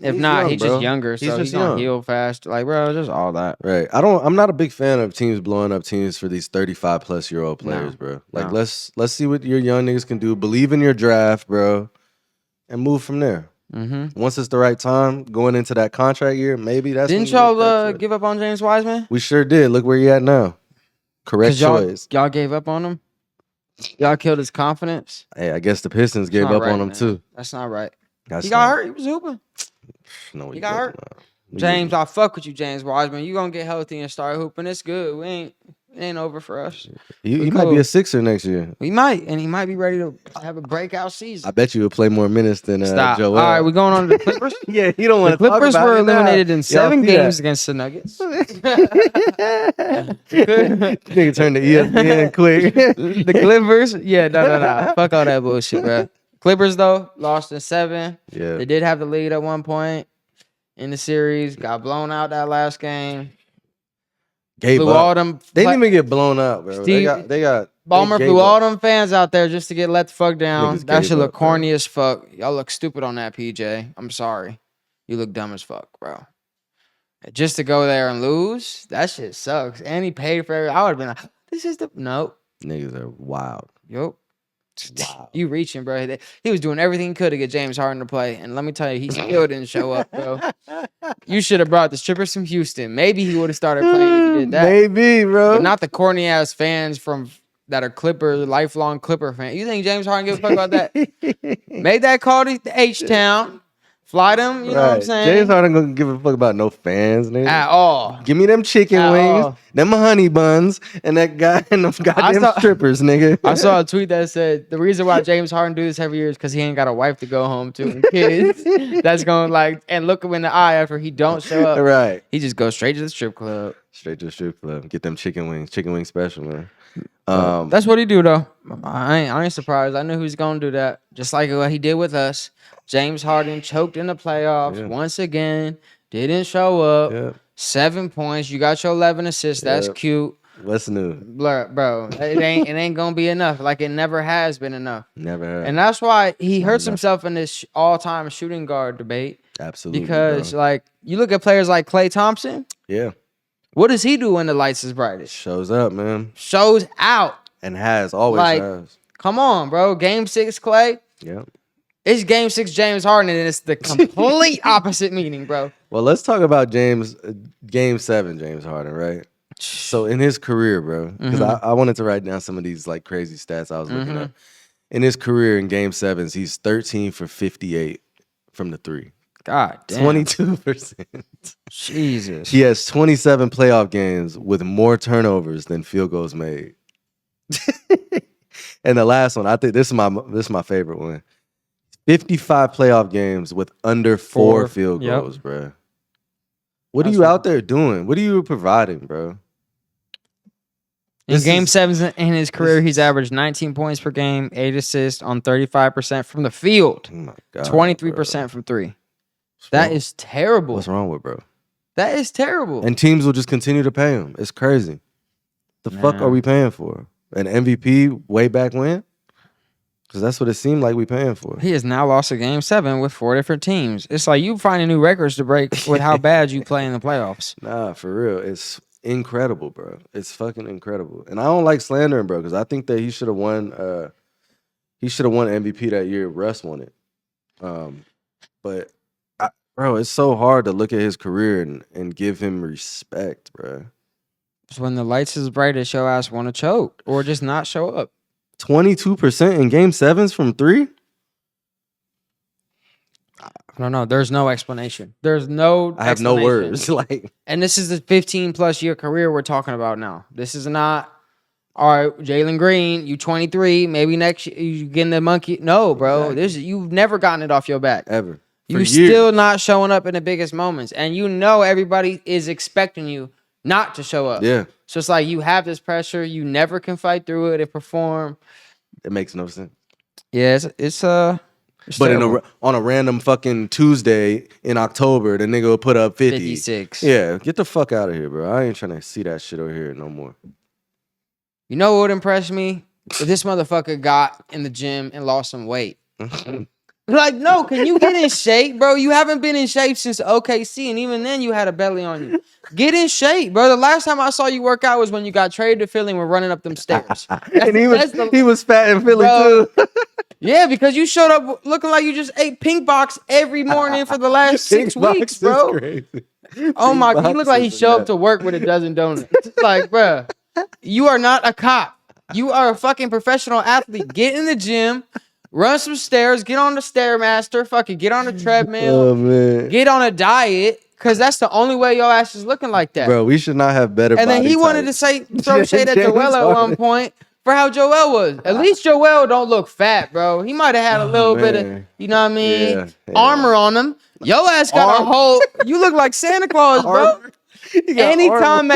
[SPEAKER 2] If
[SPEAKER 1] He's
[SPEAKER 2] not,
[SPEAKER 1] young,
[SPEAKER 2] he's
[SPEAKER 1] bro.
[SPEAKER 2] just younger,
[SPEAKER 1] He's
[SPEAKER 2] so
[SPEAKER 1] just
[SPEAKER 2] he's gonna
[SPEAKER 1] young.
[SPEAKER 2] heal fast. Like, bro, just all that.
[SPEAKER 1] Right. I'm not a big fan of teams blowing up teams for these 35-plus-year-old players,
[SPEAKER 2] No.
[SPEAKER 1] bro. Like,
[SPEAKER 2] No.
[SPEAKER 1] let's see what your young niggas can do. Believe in your draft, bro, and move from there.
[SPEAKER 2] Mm-hmm.
[SPEAKER 1] Once it's the right time, going into that contract year, maybe that's when
[SPEAKER 2] Didn't
[SPEAKER 1] you make that
[SPEAKER 2] y'all
[SPEAKER 1] trade.
[SPEAKER 2] give up on James Wiseman?
[SPEAKER 1] We sure did. Look where you at now. Correct
[SPEAKER 2] 'Cause y'all,
[SPEAKER 1] choice.
[SPEAKER 2] y'all gave up on him? Y'all killed his confidence?
[SPEAKER 1] Hey, I guess the Pistons
[SPEAKER 2] It's
[SPEAKER 1] gave
[SPEAKER 2] not
[SPEAKER 1] up
[SPEAKER 2] right,
[SPEAKER 1] on him
[SPEAKER 2] man.
[SPEAKER 1] too.
[SPEAKER 2] That's not right.
[SPEAKER 1] That's
[SPEAKER 2] He got
[SPEAKER 1] not-
[SPEAKER 2] hurt. He was hooping.
[SPEAKER 1] No,
[SPEAKER 2] He got hurt.
[SPEAKER 1] We
[SPEAKER 2] James,
[SPEAKER 1] wasn't.
[SPEAKER 2] I fuck with you, James Wiseman. You gonna get healthy and start hooping. It's good. It ain't over for us.
[SPEAKER 1] He might be a Sixer next year.
[SPEAKER 2] He might, and he might be ready to have a breakout season.
[SPEAKER 1] I bet you he'll play more minutes than
[SPEAKER 2] Stop.
[SPEAKER 1] Joel.
[SPEAKER 2] All right, we're going on to the Clippers.
[SPEAKER 1] Yeah, you don't want
[SPEAKER 2] The
[SPEAKER 1] to talk
[SPEAKER 2] Clippers
[SPEAKER 1] about
[SPEAKER 2] were
[SPEAKER 1] it now.
[SPEAKER 2] eliminated in
[SPEAKER 1] Y'all
[SPEAKER 2] 7
[SPEAKER 1] see
[SPEAKER 2] games
[SPEAKER 1] that?
[SPEAKER 2] against the Nuggets.
[SPEAKER 1] Nigga turned to ESPN quick.
[SPEAKER 2] The Clippers, no. Fuck all that bullshit, bro. Clippers though lost in 7.
[SPEAKER 1] Yeah.
[SPEAKER 2] They did have the lead at one point in the series. Got blown out that last game.
[SPEAKER 1] Gave
[SPEAKER 2] Flew
[SPEAKER 1] up.
[SPEAKER 2] all them.
[SPEAKER 1] They didn't even get blown up, bro.
[SPEAKER 2] Steve-
[SPEAKER 1] They got.
[SPEAKER 2] Ballmer
[SPEAKER 1] they
[SPEAKER 2] flew
[SPEAKER 1] gave
[SPEAKER 2] all
[SPEAKER 1] up.
[SPEAKER 2] them fans out there just to get let the fuck down.
[SPEAKER 1] Niggas
[SPEAKER 2] That
[SPEAKER 1] gave
[SPEAKER 2] shit look
[SPEAKER 1] up, bro.
[SPEAKER 2] corny as fuck. Y'all look stupid on that, PJ. I'm sorry. You look dumb as fuck, bro. Just to go there and lose, that shit sucks. And he paid for it. I would have been like, this is the nope.
[SPEAKER 1] Niggas are wild.
[SPEAKER 2] Yup.
[SPEAKER 1] Wow.
[SPEAKER 2] You reaching, bro. He was doing everything he could to get James Harden to play. And let me tell you, he still didn't show up, bro. You should have brought the strippers from Houston. Maybe he would have started playing if you did that.
[SPEAKER 1] Maybe, bro.
[SPEAKER 2] But not the corny ass fans that are lifelong Clipper fans. You think James Harden give a fuck about that? Made that call to H-Town. Fly them, you know what I'm saying?
[SPEAKER 1] James Harden gonna give a fuck about no fans, nigga.
[SPEAKER 2] At all.
[SPEAKER 1] Give me them chicken
[SPEAKER 2] At
[SPEAKER 1] wings,
[SPEAKER 2] all.
[SPEAKER 1] them honey buns, and that guy and them goddamn strippers, nigga.
[SPEAKER 2] I saw a tweet that said the reason why James Harden do this every year is because he ain't got a wife to go home to and kids. That's gonna and look him in the eye after he don't show up.
[SPEAKER 1] Right.
[SPEAKER 2] He just goes straight to the strip club.
[SPEAKER 1] Straight to the strip club. Get them chicken wing special, man.
[SPEAKER 2] That's what he do though. I ain't surprised. I knew he was gonna do that. Just like what he did with us. James Harden choked in the playoffs once again. Didn't show up.
[SPEAKER 1] Yeah.
[SPEAKER 2] 7 points. You got your 11 assists. That's cute.
[SPEAKER 1] What's new?
[SPEAKER 2] Bro, it ain't gonna be enough. Like it never has been enough.
[SPEAKER 1] Never heard.
[SPEAKER 2] And that's why he hurts himself in this all-time shooting guard debate.
[SPEAKER 1] Absolutely.
[SPEAKER 2] Because
[SPEAKER 1] bro.
[SPEAKER 2] like you look at players like Klay Thompson.
[SPEAKER 1] Yeah.
[SPEAKER 2] What does he do when the lights is brightest?
[SPEAKER 1] Shows up, man.
[SPEAKER 2] Shows out.
[SPEAKER 1] And always
[SPEAKER 2] Like,
[SPEAKER 1] has.
[SPEAKER 2] Come on, bro. Game 6 Klay.
[SPEAKER 1] Yeah.
[SPEAKER 2] It's Game 6 James Harden, and it's the complete opposite meaning, bro.
[SPEAKER 1] Well, let's talk about Game 7 James Harden, right? So in his career, bro, because I wanted to write down some of these like crazy stats I was looking at. In his career in Game 7s, he's 13 for 58 from the 3.
[SPEAKER 2] God damn.
[SPEAKER 1] 22%.
[SPEAKER 2] Jesus.
[SPEAKER 1] He has 27 playoff games with more turnovers than field goals made. And the last one, I think this is my favorite one. 55 playoff games with under 4 field goals, bro. What are you out there doing? What are you providing, bro?
[SPEAKER 2] In Game 7 in his career, he's averaged 19 points per game, 8 assists on 35% from the field,
[SPEAKER 1] Oh my God,
[SPEAKER 2] 23% from 3. That is terrible.
[SPEAKER 1] What's wrong with bro?
[SPEAKER 2] That is terrible.
[SPEAKER 1] And teams will just continue to pay him. It's crazy. The fuck are we paying for? An MVP way back when? Because that's what it seemed like we paying for.
[SPEAKER 2] He has now lost a Game 7 with 4 different teams. It's like you finding new records to break with how bad you play in the playoffs.
[SPEAKER 1] Nah, for real. It's incredible, bro. It's fucking incredible. And I don't like slandering, bro, because I think that he should have won MVP that year. Russ won it. But bro, it's so hard to look at his career and give him respect, bro.
[SPEAKER 2] So when the lights is brightest, your ass want to choke or just not show up.
[SPEAKER 1] 22% in Game 7s from 3?
[SPEAKER 2] No, there's no explanation. There's no
[SPEAKER 1] I have no words. Like,
[SPEAKER 2] and this is the 15+ year career we're talking about now. This is not, all right, Jalen Green, you 23, maybe next year you getting the monkey. No, bro.
[SPEAKER 1] Exactly.
[SPEAKER 2] You've never gotten it off your back.
[SPEAKER 1] ever.
[SPEAKER 2] You still not showing up in the biggest moments. And you know everybody is expecting you not to show up.
[SPEAKER 1] Yeah.
[SPEAKER 2] So it's like you have this pressure. You never can fight through it and perform.
[SPEAKER 1] It makes no sense.
[SPEAKER 2] Yeah, it's
[SPEAKER 1] but on a random fucking Tuesday in October, the nigga will put up 50.
[SPEAKER 2] 56.
[SPEAKER 1] Yeah, get the fuck out of here, bro. I ain't trying to see that shit over here no more.
[SPEAKER 2] You know what would impress me? If this motherfucker got in the gym and lost some weight. Like, no, can you get in shape, bro? You haven't been in shape since OKC, and even then you had a belly on you. Get in shape, bro. The last time I saw you work out was when you got traded to Philly and were running up them stairs.
[SPEAKER 1] And he was fat in Philly,
[SPEAKER 2] Bro.
[SPEAKER 1] too.
[SPEAKER 2] Yeah, because you showed up looking like you just ate Pink Box every morning for the last 6 weeks, bro. Oh my God, he looked like he showed up to work with a dozen donuts. Like, bro, you are not a cop. You are a fucking professional athlete. Get in the gym, run some stairs, get on the Stairmaster, fucking get on the treadmill,
[SPEAKER 1] Oh man,
[SPEAKER 2] get on a diet, cause that's the only way your ass is looking like that.
[SPEAKER 1] bro, we should not have better.
[SPEAKER 2] And then
[SPEAKER 1] body
[SPEAKER 2] he wanted to
[SPEAKER 1] types.
[SPEAKER 2] say throw shade at
[SPEAKER 1] James
[SPEAKER 2] Joel at one
[SPEAKER 1] Harden.
[SPEAKER 2] point for how Joel was. At least Joel don't look fat, bro. He might have had a little bit of,
[SPEAKER 1] man.
[SPEAKER 2] you know what I mean,
[SPEAKER 1] Yeah.
[SPEAKER 2] armor on him. Your ass got a whole. You look like Santa Claus, bro. Anytime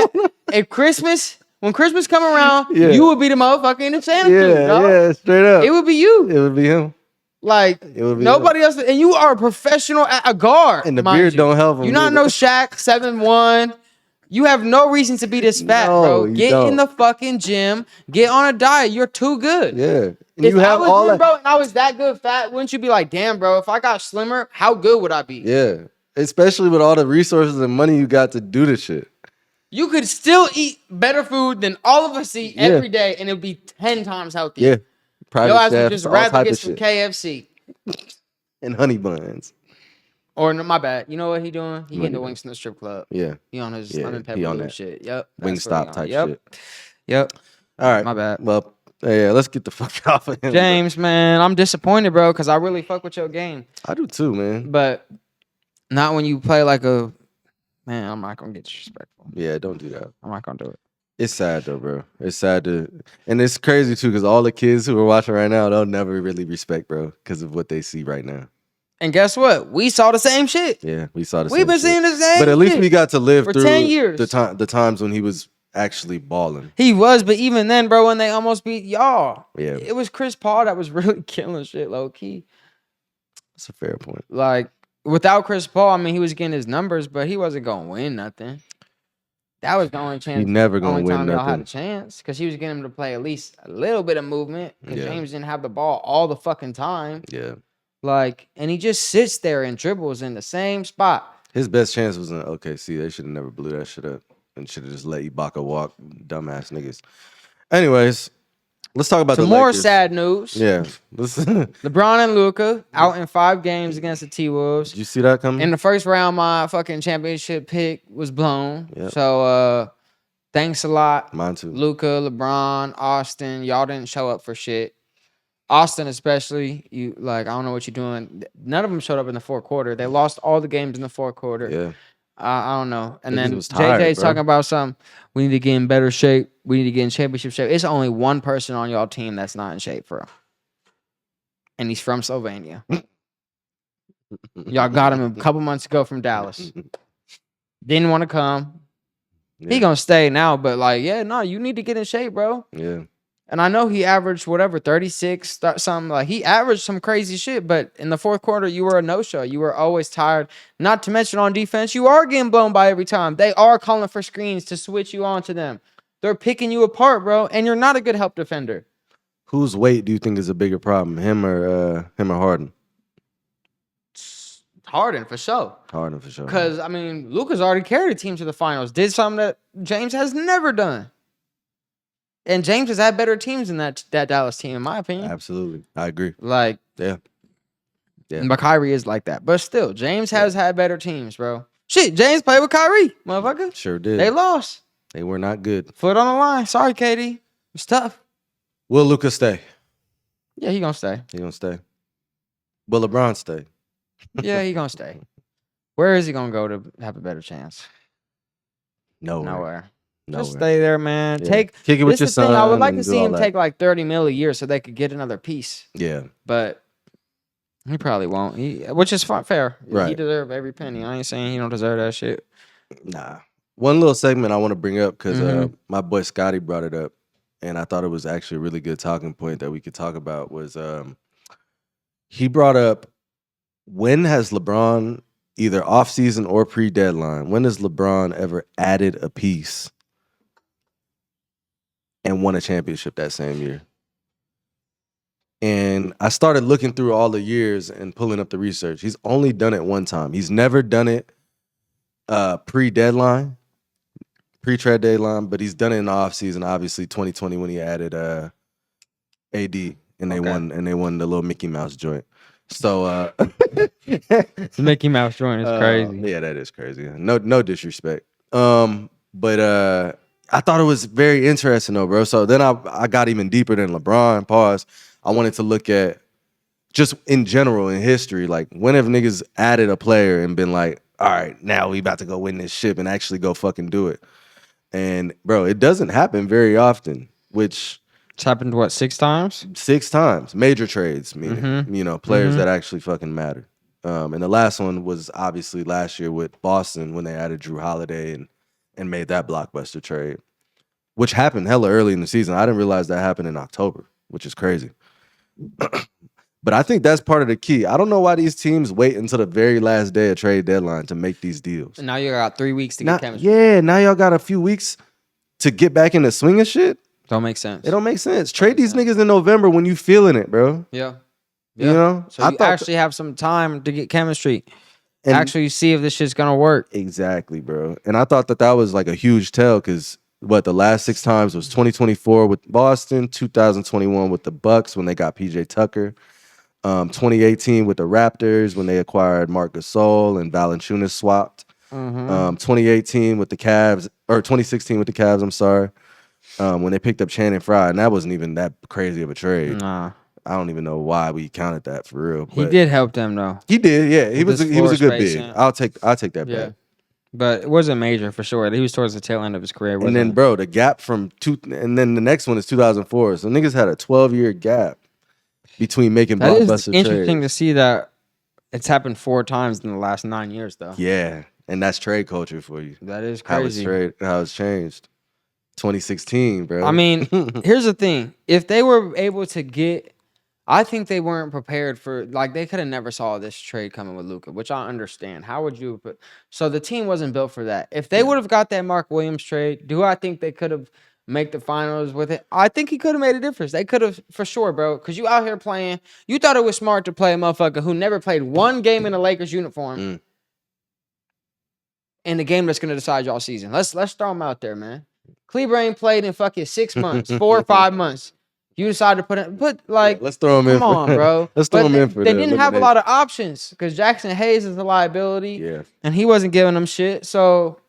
[SPEAKER 2] at Christmas, when Christmas come around,
[SPEAKER 1] Yeah.
[SPEAKER 2] you would be the motherfucker in the Santa suit, dog.
[SPEAKER 1] Yeah, straight up.
[SPEAKER 2] It would be you.
[SPEAKER 1] It would be him.
[SPEAKER 2] Like
[SPEAKER 1] It would be
[SPEAKER 2] nobody else, and you are a professional at a guard.
[SPEAKER 1] And the
[SPEAKER 2] mind
[SPEAKER 1] beard
[SPEAKER 2] you.
[SPEAKER 1] don't help him.
[SPEAKER 2] You're not
[SPEAKER 1] either.
[SPEAKER 2] no Shaq 7'1". You have no reason to be this fat,
[SPEAKER 1] No,
[SPEAKER 2] bro.
[SPEAKER 1] you
[SPEAKER 2] Get in
[SPEAKER 1] don't.
[SPEAKER 2] the fucking gym. Get on a diet. You're too good.
[SPEAKER 1] Yeah. And
[SPEAKER 2] If
[SPEAKER 1] you have
[SPEAKER 2] I was
[SPEAKER 1] all
[SPEAKER 2] him,
[SPEAKER 1] that.
[SPEAKER 2] bro, and I was that good fat, wouldn't you be like, damn, bro, if I got slimmer, how good would I be?
[SPEAKER 1] Yeah. Especially with all the resources and money you got to do this shit.
[SPEAKER 2] You could still eat better food than all of us eat
[SPEAKER 1] Yeah.
[SPEAKER 2] every day, and it'd be 10 times healthier.
[SPEAKER 1] Yeah. Private
[SPEAKER 2] Your ass would
[SPEAKER 1] chefs,
[SPEAKER 2] just
[SPEAKER 1] all
[SPEAKER 2] rather
[SPEAKER 1] type
[SPEAKER 2] get
[SPEAKER 1] of
[SPEAKER 2] some
[SPEAKER 1] shit.
[SPEAKER 2] KFC.
[SPEAKER 1] And honey buns.
[SPEAKER 2] Or no, my bad. You know what he doing? He getting the
[SPEAKER 1] Money.
[SPEAKER 2] wings from the strip club.
[SPEAKER 1] Yeah.
[SPEAKER 2] He on his
[SPEAKER 1] Yeah,
[SPEAKER 2] lemon
[SPEAKER 1] he
[SPEAKER 2] pepper
[SPEAKER 1] on
[SPEAKER 2] blue
[SPEAKER 1] that
[SPEAKER 2] shit. Yep.
[SPEAKER 1] Wingstop type
[SPEAKER 2] yep.
[SPEAKER 1] shit.
[SPEAKER 2] Yep.
[SPEAKER 1] All right.
[SPEAKER 2] My bad.
[SPEAKER 1] Well, yeah, let's get the fuck off of him.
[SPEAKER 2] James, man, I'm disappointed, bro, because I really fuck with your game.
[SPEAKER 1] I do too, man.
[SPEAKER 2] But not when you play like a man, I'm not gonna get disrespectful.
[SPEAKER 1] Yeah, don't do that.
[SPEAKER 2] I'm not gonna do it.
[SPEAKER 1] It's sad though, bro. It's sad and it's crazy too, because all the kids who are watching right now, they'll never really respect, bro, because of what they see right now.
[SPEAKER 2] And guess what? We saw the same shit.
[SPEAKER 1] Yeah, we saw the
[SPEAKER 2] We've
[SPEAKER 1] same
[SPEAKER 2] been
[SPEAKER 1] shit.
[SPEAKER 2] seeing the same
[SPEAKER 1] But at least
[SPEAKER 2] shit.
[SPEAKER 1] we got to live
[SPEAKER 2] For
[SPEAKER 1] through
[SPEAKER 2] 10 years.
[SPEAKER 1] the times when he was actually balling.
[SPEAKER 2] He was, but even then, bro, when they almost beat y'all,
[SPEAKER 1] Yeah,
[SPEAKER 2] it was Chris Paul that was really killing shit low key.
[SPEAKER 1] that's a fair point.
[SPEAKER 2] Like without Chris Paul, I mean, he was getting his numbers, but he wasn't gonna win nothing. That was the only chance.
[SPEAKER 1] He never gonna
[SPEAKER 2] only
[SPEAKER 1] win
[SPEAKER 2] time y'all had a
[SPEAKER 1] nothing.
[SPEAKER 2] chance because he was getting him to play at least a little bit of movement. Because
[SPEAKER 1] Yeah.
[SPEAKER 2] James didn't have the ball all the fucking time.
[SPEAKER 1] Yeah,
[SPEAKER 2] Like, and he just sits there and dribbles in the same spot.
[SPEAKER 1] his best chance was in OKC. They should have never blew that shit up and should have just let Ibaka walk, dumbass niggas. Anyways, let's talk about
[SPEAKER 2] Some
[SPEAKER 1] the
[SPEAKER 2] more
[SPEAKER 1] Lakers.
[SPEAKER 2] sad news.
[SPEAKER 1] Yeah, did
[SPEAKER 2] LeBron and Luka out in 5 games against the T-Wolves.
[SPEAKER 1] you see that coming?
[SPEAKER 2] In the first round, my fucking championship pick was blown.
[SPEAKER 1] Yep.
[SPEAKER 2] So, thanks a lot.
[SPEAKER 1] Mine too.
[SPEAKER 2] Luka, LeBron, Austin, y'all didn't show up for shit. Austin, especially, you like I don't know what you're doing. None of them showed up in the fourth quarter. They lost all the games in the fourth quarter.
[SPEAKER 1] Yeah,
[SPEAKER 2] I don't know. And
[SPEAKER 1] Niggas
[SPEAKER 2] then
[SPEAKER 1] was tired,
[SPEAKER 2] JJ's
[SPEAKER 1] bro.
[SPEAKER 2] talking about something. We need to get in better shape. We need to get in championship shape. It's only one person on y'all team that's not in shape, bro. And he's from Sylvania. Y'all got him a couple months ago from Dallas. Didn't want to come.
[SPEAKER 1] yeah.
[SPEAKER 2] He gonna stay now, but like, yeah, no, you need to get in shape, bro.
[SPEAKER 1] Yeah,
[SPEAKER 2] And I know he averaged whatever 36, something like he averaged some crazy shit. But in the fourth quarter, you were a no-show. You were always tired. Not to mention on defense, you are getting blown by every time. They are calling for screens to switch you onto them. They're picking you apart, bro. And you're not a good help defender.
[SPEAKER 1] whose weight do you think is a bigger problem, him or Harden?
[SPEAKER 2] Harden for sure.
[SPEAKER 1] Harden for sure.
[SPEAKER 2] Because I mean, Luka's already carried the team to the finals. Did something that James has never done. And James has had better teams than that Dallas team, in my opinion.
[SPEAKER 1] Absolutely, I agree.
[SPEAKER 2] Like,
[SPEAKER 1] Yeah.
[SPEAKER 2] But Kyrie is like that. But still, James has had better teams, bro. Shit, James played with Kyrie, motherfucker.
[SPEAKER 1] Sure did.
[SPEAKER 2] They lost.
[SPEAKER 1] They were not good.
[SPEAKER 2] Foot on the line. Sorry, KD. It's tough.
[SPEAKER 1] Will Luka stay?
[SPEAKER 2] Yeah, he gonna stay.
[SPEAKER 1] He gonna stay. Will LeBron stay?
[SPEAKER 2] Yeah, he gonna stay. Where is he gonna go to have a better chance? Nowhere. Just stay there, man.
[SPEAKER 1] Yeah. Kick it with
[SPEAKER 2] This
[SPEAKER 1] your
[SPEAKER 2] is the thing.
[SPEAKER 1] son.
[SPEAKER 2] I would like
[SPEAKER 1] and
[SPEAKER 2] to
[SPEAKER 1] do
[SPEAKER 2] see
[SPEAKER 1] all
[SPEAKER 2] him
[SPEAKER 1] that.
[SPEAKER 2] take like 30 mil a year so they could get another piece.
[SPEAKER 1] Yeah.
[SPEAKER 2] But he probably won't. Which is fair. He
[SPEAKER 1] Right.
[SPEAKER 2] deserves every penny. I ain't saying he don't deserve that shit.
[SPEAKER 1] Nah. One little segment I want to bring up because
[SPEAKER 2] Mhm.
[SPEAKER 1] my boy Scotty brought it up, and I thought it was actually a really good talking point that we could talk about. Was he brought up, when has LeBron, either off season or pre deadline, when has LeBron ever added a piece and won a championship that same year? And I started looking through all the years and pulling up the research. He's only done it one time. He's never done it pre-deadline, pre-trade deadline, but he's done it in the offseason, obviously 2020 when he added AD and they won the little Mickey Mouse joint. So
[SPEAKER 2] The Mickey Mouse joint is crazy.
[SPEAKER 1] Yeah, that is crazy. No disrespect. But I thought it was very interesting though, bro. So then I got even deeper than LeBron. Pause. I wanted to look at just in general in history, like when have niggas added a player and been like, all right, now we about to go win this ship and actually go fucking do it? And bro, it doesn't happen very often, which
[SPEAKER 2] It's happened, what, 6 times?
[SPEAKER 1] 6 times. Major trades, meaning, players
[SPEAKER 2] Mhm.
[SPEAKER 1] that actually fucking matter. And the last one was obviously last year with Boston when they added Drew Holiday and made that blockbuster trade, which happened hella early in the season. I didn't realize that happened in October, which is crazy. But I think that's part of the key. I don't know why these teams wait until the very last day of trade deadline to make these deals.
[SPEAKER 2] And now you got 3 weeks to get chemistry.
[SPEAKER 1] Yeah, now y'all got a few weeks to get back in the swing of shit.
[SPEAKER 2] Don't make sense.
[SPEAKER 1] It don't make sense. Trade these niggas in November when you feeling it, bro.
[SPEAKER 2] Yeah.
[SPEAKER 1] You know?
[SPEAKER 2] So you actually have some time to get chemistry.
[SPEAKER 1] And
[SPEAKER 2] actually see if this shit's gonna work.
[SPEAKER 1] Exactly, bro. And I thought that was like a huge tell because the last 6 times was 2024 with Boston, 2021 with the Bucks when they got PJ Tucker, 2018 with the Raptors when they acquired Marc Gasol and Valanciunas swapped, 2018 with the Cavs, or 2016 with the Cavs, I'm sorry, when they picked up Channing Frye, and that wasn't even that crazy of a trade.
[SPEAKER 2] Nah.
[SPEAKER 1] I don't even know why we counted that for real.
[SPEAKER 2] He did help them though.
[SPEAKER 1] He did, yeah. He was a good big.
[SPEAKER 2] Yeah.
[SPEAKER 1] I'll take that back.
[SPEAKER 2] But it wasn't major for sure. He was towards the tail end of his career.
[SPEAKER 1] And then, bro, the gap from and then the next one is 2004. So niggas had a 12-year gap between making blockbuster trades.
[SPEAKER 2] It's interesting to see that it's happened 4 times in the last 9 years, though.
[SPEAKER 1] Yeah, and that's trade culture for you.
[SPEAKER 2] That is crazy.
[SPEAKER 1] How it's changed. 2016, bro.
[SPEAKER 2] I mean, here's the thing. If they were able to get, I think they weren't prepared for, like, they could have never saw this trade coming with Luka, which I understand. How would you put? So the team wasn't built for that. If they would have got that Mark Williams trade, do I think they could have made the finals with it? I think he could have made a difference. They could have, for sure, bro. Because you out here playing, you thought it was smart to play a motherfucker who never played one game in a Lakers uniform in the game that's going to decide y'all season. Let's throw him out there, man. Kleber ain't played in fucking 6 months, 4 or 5 months. You decided to
[SPEAKER 1] let's throw him in.
[SPEAKER 2] Come on, bro.
[SPEAKER 1] Let's throw him in for
[SPEAKER 2] They didn't have a lot of options because Jackson Hayes is a liability.
[SPEAKER 1] Yeah.
[SPEAKER 2] And he wasn't giving them shit. So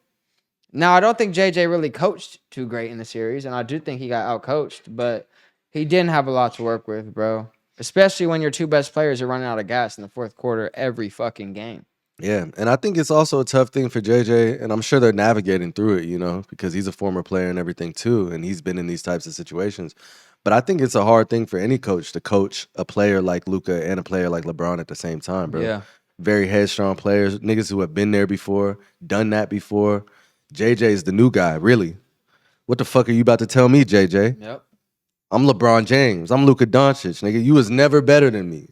[SPEAKER 2] now I don't think JJ really coached too great in the series. And I do think he got outcoached, but he didn't have a lot to work with, bro. Especially when your 2 best players are running out of gas in the 4th quarter every fucking game.
[SPEAKER 1] Yeah, and I think it's also a tough thing for JJ, and I'm sure they're navigating through it, because he's a former player and everything too, and he's been in these types of situations. But I think it's a hard thing for any coach to coach a player like Luka and a player like LeBron at the same time, bro.
[SPEAKER 2] Yeah.
[SPEAKER 1] Very headstrong players, niggas who have been there before, done that before. JJ's the new guy, really. What the fuck are you about to tell me, JJ?
[SPEAKER 2] Yep.
[SPEAKER 1] I'm LeBron James. I'm Luka Doncic, nigga. You was never better than me.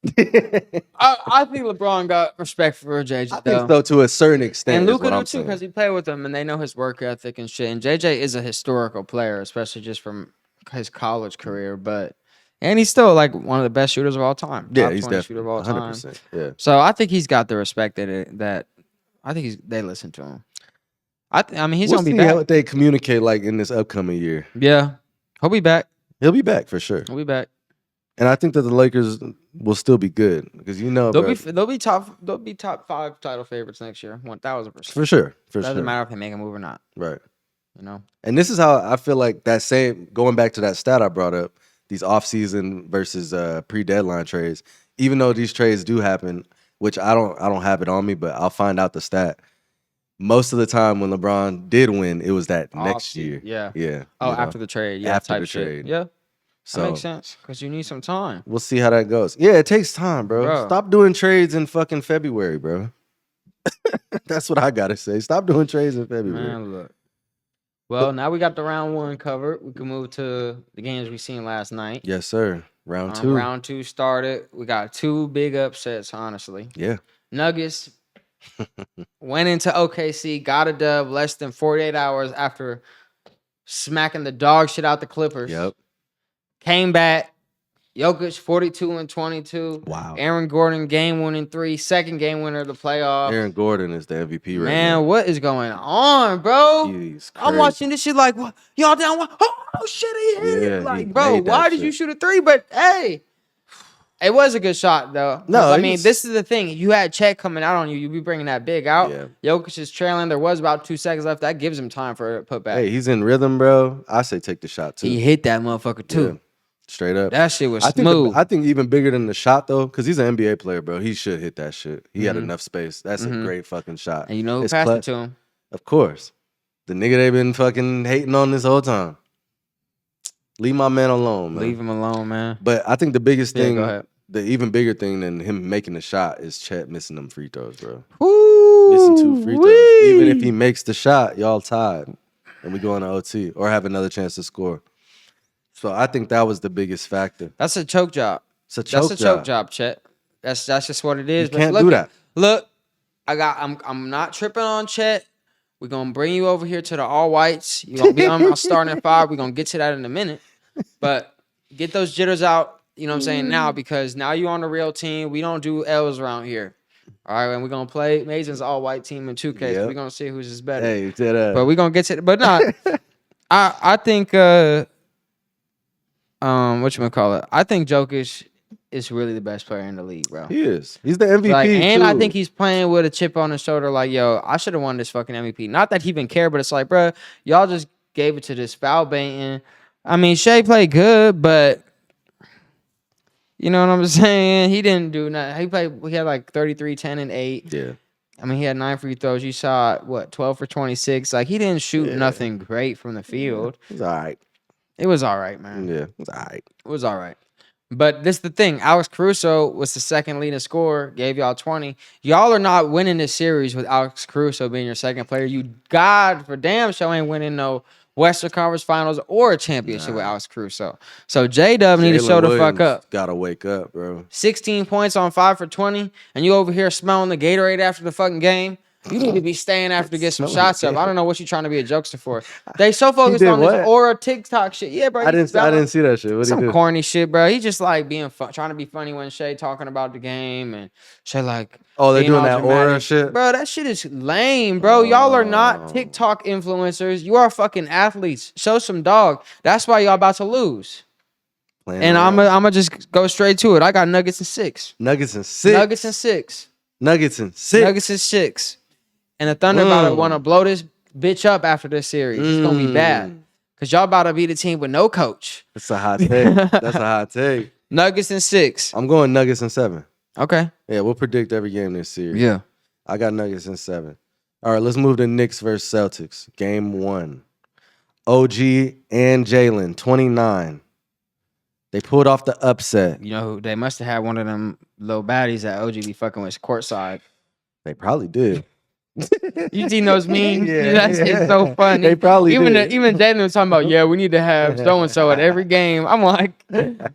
[SPEAKER 2] I think LeBron got respect for JJ.
[SPEAKER 1] I think so to a certain extent.
[SPEAKER 2] And Luka do too, because he played with him and they know his work ethic and shit. And JJ is a historical player, especially just from his college career. And he's still like one of the best shooters of all time.
[SPEAKER 1] Yeah,
[SPEAKER 2] Top
[SPEAKER 1] he's
[SPEAKER 2] 20
[SPEAKER 1] definitely
[SPEAKER 2] shooter of all time.
[SPEAKER 1] 100%. Yeah.
[SPEAKER 2] So I think he's got the respect that I think they listen to him. I mean, he's gonna be back.
[SPEAKER 1] How they communicate like in this upcoming year.
[SPEAKER 2] Yeah, he'll be back.
[SPEAKER 1] He'll be back for sure.
[SPEAKER 2] He'll be back.
[SPEAKER 1] And I think that the Lakers will still be good because
[SPEAKER 2] they'll be top 5 title favorites next year, 1,000%.
[SPEAKER 1] For sure.
[SPEAKER 2] Doesn't matter if they make a move or not.
[SPEAKER 1] Right.
[SPEAKER 2] And
[SPEAKER 1] this is how I feel like that same going back to that stat I brought up, these offseason versus pre-deadline trades. Even though these trades do happen, which I don't have it on me, but I'll find out the stat. Most of the time when LeBron did win, it was that next year.
[SPEAKER 2] Yeah.
[SPEAKER 1] Yeah.
[SPEAKER 2] Oh, after the trade. Yeah.
[SPEAKER 1] After the trade.
[SPEAKER 2] Yeah.
[SPEAKER 1] So
[SPEAKER 2] that makes sense because you need some time.
[SPEAKER 1] We'll see how that goes. Yeah, it takes time, bro. Stop doing trades in fucking February, bro. That's what I gotta say. Stop doing trades in February.
[SPEAKER 2] Man, look. Well, now we got the round 1 covered. We can move to the games we seen last night.
[SPEAKER 1] Yes, sir. Round 2.
[SPEAKER 2] Round 2 started. We got 2 big upsets, honestly.
[SPEAKER 1] Yeah.
[SPEAKER 2] Nuggets went into OKC, got a dub less than 48 hours after smacking the dog shit out the Clippers.
[SPEAKER 1] Yep.
[SPEAKER 2] Came back. Jokic 42 and 22.
[SPEAKER 1] Wow.
[SPEAKER 2] Aaron Gordon game-winning 3, second game winner of the playoffs.
[SPEAKER 1] Aaron Gordon is the MVP right now.
[SPEAKER 2] Man, what is going on, bro?
[SPEAKER 1] He's crazy.
[SPEAKER 2] I'm watching this shit like, what? Y'all down one? Oh, shit, he hit it. Like, bro, why did you shoot a 3? But, hey, it was a good shot, though.
[SPEAKER 1] No,
[SPEAKER 2] I mean, this is the thing. You had Chet coming out on you. You be bringing that big out.
[SPEAKER 1] Yeah.
[SPEAKER 2] Jokic is trailing. There was about 2 seconds left. That gives him time for a putback.
[SPEAKER 1] Hey, he's in rhythm, bro. I say take the shot, too.
[SPEAKER 2] He hit that motherfucker, too.
[SPEAKER 1] Yeah. Straight up.
[SPEAKER 2] That shit was
[SPEAKER 1] I
[SPEAKER 2] smooth.
[SPEAKER 1] think even bigger than the shot though, because he's an NBA player, bro. He should hit that shit. He had enough space. That's a great fucking shot.
[SPEAKER 2] And you know who
[SPEAKER 1] It's
[SPEAKER 2] passed it
[SPEAKER 1] clutch.
[SPEAKER 2] to him?
[SPEAKER 1] Of course. The nigga they been fucking hating on this whole time. Leave my man alone, man.
[SPEAKER 2] Leave him alone, man.
[SPEAKER 1] But I think the biggest
[SPEAKER 2] Yeah,
[SPEAKER 1] thing,
[SPEAKER 2] go ahead.
[SPEAKER 1] the even bigger thing than him making the shot is Chet missing them free throws, bro.
[SPEAKER 2] Woo,
[SPEAKER 1] Missing 2 free throws.
[SPEAKER 2] wee.
[SPEAKER 1] Even if he makes the shot, y'all tied. And we go into OT or have another chance to score. So I think that was the biggest factor.
[SPEAKER 2] That's a choke job.
[SPEAKER 1] It's a choke
[SPEAKER 2] choke job, Chet. That's just what it is.
[SPEAKER 1] You can't do that.
[SPEAKER 2] Look, I'm not tripping on Chet. We're gonna bring you over here to the all whites. You're gonna be on my starting five. We're gonna get to that in a minute. But get those jitters out, you know what I'm saying, now, because now you're on the real team. We don't do L's around here. All right, and we're gonna play Mayzin's all white team in 2K. So we're gonna see who's is better.
[SPEAKER 1] Hey, that.
[SPEAKER 2] But we're gonna get to it. But not I think whatchamacallit? I think Jokic is really the best player in the league, bro.
[SPEAKER 1] He is. He's the MVP.
[SPEAKER 2] Like, and
[SPEAKER 1] too.
[SPEAKER 2] I think he's playing with a chip on his shoulder, like, yo, I should have won this fucking MVP. Not that he even cared, but it's like, bro, y'all just gave it to this foul baiting. I mean, Shea played good, but you know what I'm saying? He didn't do nothing. He had like 33, 10, and 8.
[SPEAKER 1] Yeah.
[SPEAKER 2] I mean, he had 9 free throws. You saw, 12 for 26. Like, he didn't shoot nothing great from the field.
[SPEAKER 1] It was all right.
[SPEAKER 2] It was all right, man.
[SPEAKER 1] Yeah, it was all right.
[SPEAKER 2] It was all right. But this is the thing. Alex Caruso was the second leading scorer, gave y'all 20. Y'all are not winning this series with Alex Caruso being your second player. You, God for damn sure, ain't winning no Western Conference Finals or a championship with Alex Caruso. So J-Dub need to show the fuck up.
[SPEAKER 1] Gotta wake up, bro.
[SPEAKER 2] 16 points on 5 for 20, and you over here smelling the Gatorade after the fucking game. You need to be staying after to get some shots up. I don't know what you trying to be a jokester for. They so focused on this aura TikTok shit. Yeah, bro.
[SPEAKER 1] I didn't see that shit. What
[SPEAKER 2] some
[SPEAKER 1] he do?
[SPEAKER 2] corny shit, bro. He just like being trying to be funny when Shay talking about the game and Shay like.
[SPEAKER 1] Oh, they're
[SPEAKER 2] being
[SPEAKER 1] doing
[SPEAKER 2] all
[SPEAKER 1] that aura
[SPEAKER 2] dramatic.
[SPEAKER 1] shit?
[SPEAKER 2] Bro, that shit is lame, bro. Y'all are not TikTok influencers. You are fucking athletes. Show some dog. That's why y'all about to lose. And I'm gonna just go straight to it. I got Nuggets in 6.
[SPEAKER 1] Nuggets in 6.
[SPEAKER 2] Nuggets in 6.
[SPEAKER 1] Nuggets in 6.
[SPEAKER 2] Nuggets in 6. And the Thunder about to want to blow this bitch up after this series. It's gonna be bad. Cause y'all about to be the team with no coach.
[SPEAKER 1] That's a hot take. That's a hot take.
[SPEAKER 2] Nuggets in 6.
[SPEAKER 1] I'm going Nuggets in 7.
[SPEAKER 2] Okay.
[SPEAKER 1] Yeah, we'll predict every game this series.
[SPEAKER 2] Yeah.
[SPEAKER 1] I got Nuggets in 7. All right, let's move to Knicks versus Celtics. Game 1. OG and Jalen, 29. They pulled off the upset.
[SPEAKER 2] You know, they must have had one of them little baddies that OG be fucking with courtside.
[SPEAKER 1] They probably did.
[SPEAKER 2] You seen those memes?
[SPEAKER 1] Yeah,
[SPEAKER 2] That shit's so funny.
[SPEAKER 1] They probably
[SPEAKER 2] even
[SPEAKER 1] did.
[SPEAKER 2] Even Jalen was talking about, yeah, we need to have so and so at every game. I'm like,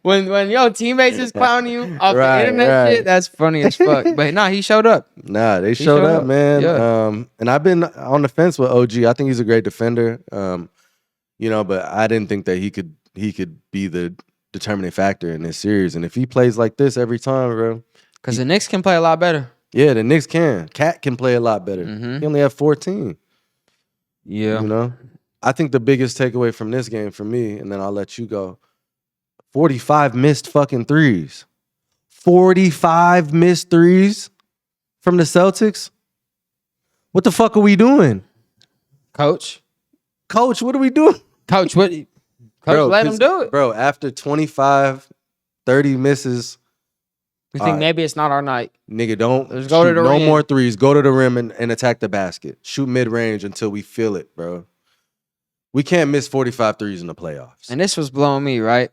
[SPEAKER 2] when your teammates is clowning you off the internet shit, that's funny as fuck. But nah, he showed up.
[SPEAKER 1] Nah, they showed up, man.
[SPEAKER 2] Yeah.
[SPEAKER 1] And I've been on the fence with OG. I think he's a great defender. You know, but I didn't think that he could be the determining factor in this series. And if he plays like this every time, bro,
[SPEAKER 2] because the Knicks can play a lot better.
[SPEAKER 1] Yeah, the Knicks can. Cat can play a lot better. He only have 14.
[SPEAKER 2] Yeah.
[SPEAKER 1] You know? I think the biggest takeaway from this game for me, and then I'll let you go, 45 missed fucking threes. 45 missed threes from the Celtics? What the fuck are we doing?
[SPEAKER 2] Coach,
[SPEAKER 1] what are we doing?
[SPEAKER 2] Coach, let him do it.
[SPEAKER 1] Bro, after 25, 30 misses,
[SPEAKER 2] we think maybe it's not our night.
[SPEAKER 1] nigga, don't
[SPEAKER 2] Let's go to the rim.
[SPEAKER 1] more threes. Go to the rim and attack the basket. Shoot mid-range until we feel it, bro. We can't miss 45 threes in the playoffs.
[SPEAKER 2] And this was blowing me, right?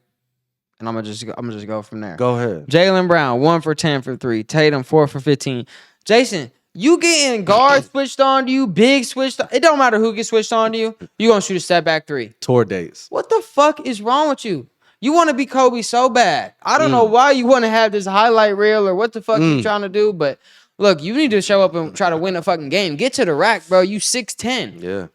[SPEAKER 2] And I'm gonna just go from there.
[SPEAKER 1] Go ahead.
[SPEAKER 2] Jaylen Brown, 1 for 10 for 3. Tatum, 4 for 15. Jason, you getting guard switched on to you, big switched on. It don't matter who gets switched on to you. You gonna shoot a step back 3.
[SPEAKER 1] Tour dates.
[SPEAKER 2] What the fuck is wrong with you? You want to be Kobe so bad. I don't know why you want to have this highlight reel or what the fuck you trying to do, but look, you need to show up and try to win a fucking game. Get to the rack, bro. You 6'10".
[SPEAKER 1] Yeah.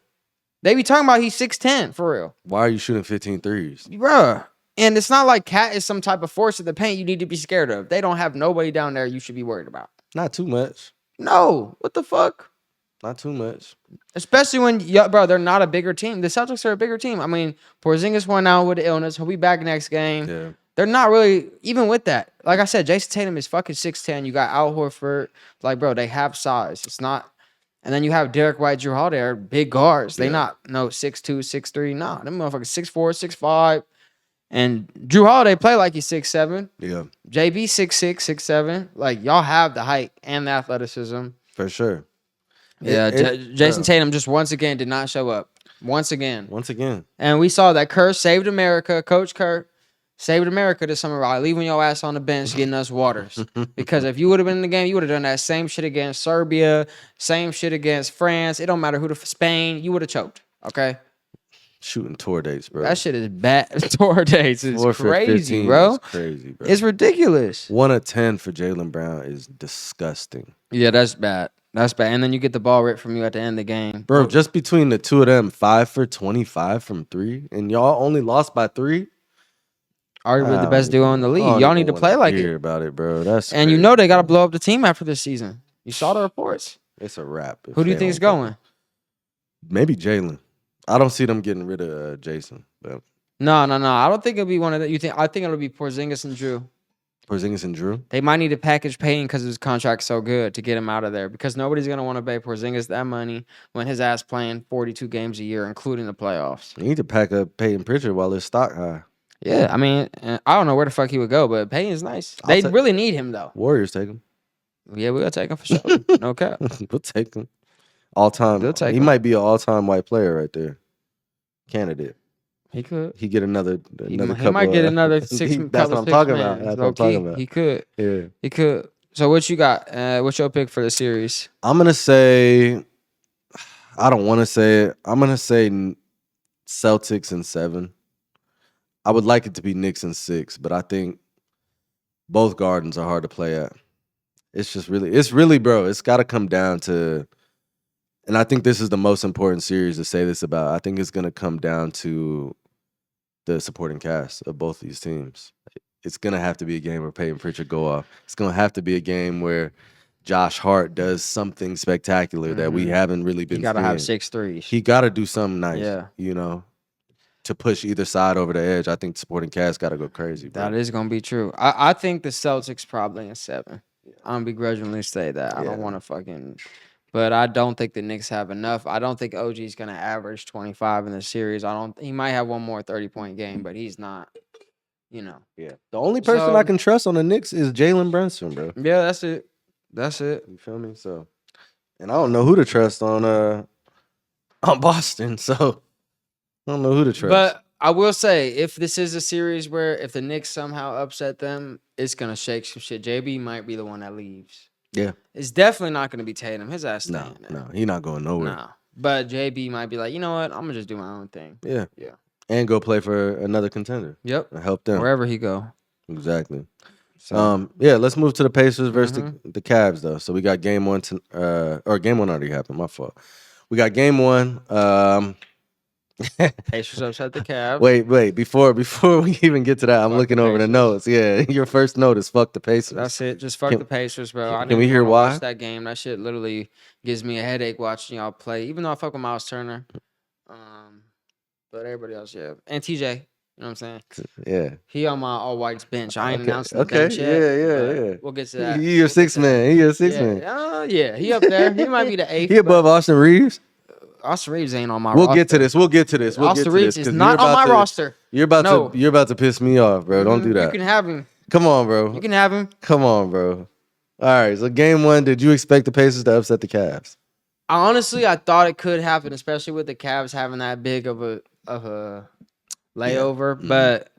[SPEAKER 2] They be talking about he's 6'10", for real.
[SPEAKER 1] Why are you shooting 15 threes?
[SPEAKER 2] Bruh. And it's not like Cat is some type of force in the paint you need to be scared of. They don't have nobody down there you should be worried about.
[SPEAKER 1] Not too much.
[SPEAKER 2] No. What the fuck?
[SPEAKER 1] Not too much.
[SPEAKER 2] Especially when, bro, they're not a bigger team. The Celtics are a bigger team. I mean, Porzingis went out with the illness. He'll be back next game.
[SPEAKER 1] Yeah.
[SPEAKER 2] They're not really, even with that. Like I said, Jason Tatum is fucking 6'10". You got Al Horford. Like, bro, they have size. It's not. And then you have Derek White, Drew Holiday, are big guards. They not 6'2", 6'3". Nah, them motherfuckers 6'4", 6'5". And Drew Holiday play like he's 6'7".
[SPEAKER 1] Yeah,
[SPEAKER 2] JB 6'6", 6'7". Like y'all have the height and the athleticism.
[SPEAKER 1] for sure.
[SPEAKER 2] Yeah, Jason
[SPEAKER 1] bro,
[SPEAKER 2] Tatum just once again did not show up. Once again.
[SPEAKER 1] once again,
[SPEAKER 2] And we saw that Kerr saved America. Coach Kerr saved America this summer by leaving your ass on the bench getting us waters. Because if you would have been in the game, you would have done that same shit against Serbia, same shit against France. It don't matter who Spain, you would have choked. Okay?
[SPEAKER 1] shooting tour dates, bro.
[SPEAKER 2] That shit is bad. Tour dates is
[SPEAKER 1] 4 for
[SPEAKER 2] crazy,
[SPEAKER 1] 15
[SPEAKER 2] bro.
[SPEAKER 1] is crazy, bro.
[SPEAKER 2] It's ridiculous.
[SPEAKER 1] 1 of 10 for Jaylen Brown is disgusting.
[SPEAKER 2] Yeah, that's bad. That's bad. And then you get the ball ripped from you at the end of the game.
[SPEAKER 1] Bro, just between the two of them, 5 for 25 from 3, and y'all only lost by 3?
[SPEAKER 2] Arguably the best duo in the league. Y'all need to play like it.
[SPEAKER 1] About it, bro. That's
[SPEAKER 2] And you know they got to blow up the team after this season. You saw the reports.
[SPEAKER 1] it's a wrap.
[SPEAKER 2] Who do you think is going?
[SPEAKER 1] Maybe Jalen. I don't see them getting rid of Jason. But
[SPEAKER 2] No. I don't think it'll be one of the. I think it'll be Porzingis and Drew.
[SPEAKER 1] Porzingis and Drew.
[SPEAKER 2] They might need to package Payne because his contract's so good to get him out of there. Because nobody's gonna want to pay Porzingis that money when his ass playing 42 games a year, including the playoffs.
[SPEAKER 1] You need to pack up Peyton Pritchard while his stock high.
[SPEAKER 2] Yeah, I mean, I don't know where the fuck he would go, but Payne's nice. They really need him though.
[SPEAKER 1] Warriors take him.
[SPEAKER 2] Yeah, we'll take him for sure. No cap.
[SPEAKER 1] We'll take him. All time.
[SPEAKER 2] They'll take
[SPEAKER 1] he
[SPEAKER 2] him.
[SPEAKER 1] might be an all-time white player right there. Candidate.
[SPEAKER 2] He could.
[SPEAKER 1] He get another
[SPEAKER 2] He
[SPEAKER 1] couple,
[SPEAKER 2] might get another six.
[SPEAKER 1] That's what I'm talking about. That's what I'm talking about.
[SPEAKER 2] He could.
[SPEAKER 1] Yeah.
[SPEAKER 2] He could. So what you got? What's your pick for the series?
[SPEAKER 1] I'm gonna say. I don't want to say it. I'm gonna say Celtics in 7. I would like it to be Knicks in 6, but I think both Gardens are hard to play at. It's really, bro. It's got to come down to, and I think this is the most important series to say this about. I think it's gonna come down to the supporting cast of both these teams. It's gonna have to be a game where Peyton Pritchard go off. It's gonna have to be a game where Josh Hart does something spectacular that we haven't really been.
[SPEAKER 2] He gotta have 6 threes.
[SPEAKER 1] He gotta do something nice.
[SPEAKER 2] Yeah.
[SPEAKER 1] You know, to push either side over the edge. I think the supporting cast gotta go crazy, bro.
[SPEAKER 2] That is gonna be true. I think the Celtics probably in 7. I'm gonna begrudgingly say that. I don't want to fucking. But I don't think the Knicks have enough. I don't think OG's gonna average 25 in the series. He might have one more 30-point game, but he's not. You know.
[SPEAKER 1] Yeah. The only person I can trust on the Knicks is Jalen Brunson, bro.
[SPEAKER 2] Yeah, that's it. That's it.
[SPEAKER 1] You feel me? So, and I don't know who to trust on Boston. So I don't know who to trust.
[SPEAKER 2] But I will say, if this is a series where if the Knicks somehow upset them, it's gonna shake some shit. JB might be the one that leaves.
[SPEAKER 1] Yeah.
[SPEAKER 2] It's definitely not gonna be Tatum. His ass staying there.
[SPEAKER 1] No, he's not going nowhere.
[SPEAKER 2] No. But JB might be like, you know what? I'm gonna just do my own thing.
[SPEAKER 1] Yeah.
[SPEAKER 2] Yeah.
[SPEAKER 1] And go play for another contender.
[SPEAKER 2] Yep.
[SPEAKER 1] And help them.
[SPEAKER 2] Wherever he go.
[SPEAKER 1] Exactly.
[SPEAKER 2] So,
[SPEAKER 1] yeah, let's move to the Pacers versus the Cavs though. So we got game 1 or game 1 already happened, my fault. We got game 1.
[SPEAKER 2] Pacers upset the Cavs.
[SPEAKER 1] Wait, before we even get to that, I'm looking over the notes. Yeah, your first note is fuck the Pacers.
[SPEAKER 2] That's it. Just fuck the Pacers, bro.
[SPEAKER 1] Can we hear why?
[SPEAKER 2] Watch that game. That shit literally gives me a headache watching y'all play. Even though I fuck with Miles Turner, but everybody else, yeah, and TJ. You know what I'm saying?
[SPEAKER 1] Yeah.
[SPEAKER 2] He on my all whites bench. I ain't announced the
[SPEAKER 1] Okay.
[SPEAKER 2] bench yet.
[SPEAKER 1] Yeah.
[SPEAKER 2] We'll get to that.
[SPEAKER 1] He your 6 man. He your 6 man.
[SPEAKER 2] Yeah, he up there. He might be the 8th.
[SPEAKER 1] He above Austin Reeves.
[SPEAKER 2] Austin Reeves ain't on my
[SPEAKER 1] roster.
[SPEAKER 2] roster.
[SPEAKER 1] We'll get to this.
[SPEAKER 2] Austin Reeves is not on my roster.
[SPEAKER 1] You're about to piss me off, bro. Don't do that.
[SPEAKER 2] You can have him.
[SPEAKER 1] Come on, bro.
[SPEAKER 2] You can have him.
[SPEAKER 1] Come on, bro. All right. So game 1, did you expect the Pacers to upset the Cavs?
[SPEAKER 2] Honestly, I thought it could happen, especially with the Cavs having that big of a layover. But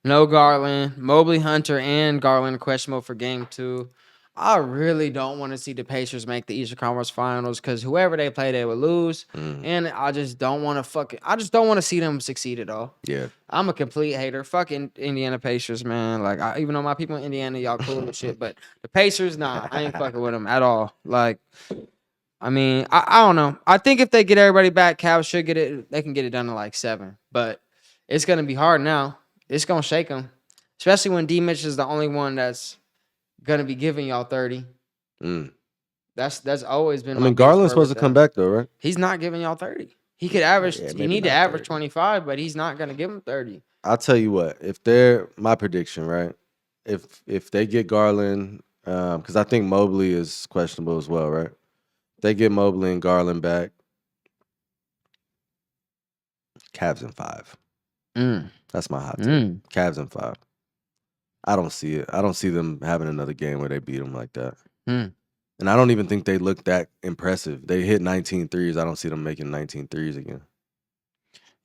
[SPEAKER 2] no Garland, Mobley, Hunter, and Garland questionable for game 2. I really don't want to see the Pacers make the Eastern Conference Finals because whoever they play, they would lose. And I just don't want to see them succeed at all.
[SPEAKER 1] Yeah.
[SPEAKER 2] I'm a complete hater. Fucking Indiana Pacers, man. Like, even though my people in Indiana, y'all cool and shit, but the Pacers, nah, I ain't fucking with them at all. Like, I mean, I don't know. I think if they get everybody back, Cavs should get it. They can get it done in like 7. But it's going to be hard now. It's going to shake them. Especially when D-Mitch is the only one that's going to be giving y'all 30. That's always been.
[SPEAKER 1] I mean, Garland's supposed to come back though, right?
[SPEAKER 2] He's not giving y'all 30. He could average. You need to average 25, but he's not going to give him 30.
[SPEAKER 1] I'll tell you what. If they're my prediction, right? If they get Garland, because I think Mobley is questionable as well, right? If they get Mobley and Garland back, Cavs in 5. That's my hot take.
[SPEAKER 2] Mm.
[SPEAKER 1] Cavs in 5. I don't see it. I don't see them having another game where they beat them like that.
[SPEAKER 2] Mm.
[SPEAKER 1] And I don't even think they look that impressive. They hit 19 threes. I don't see them making 19 threes again.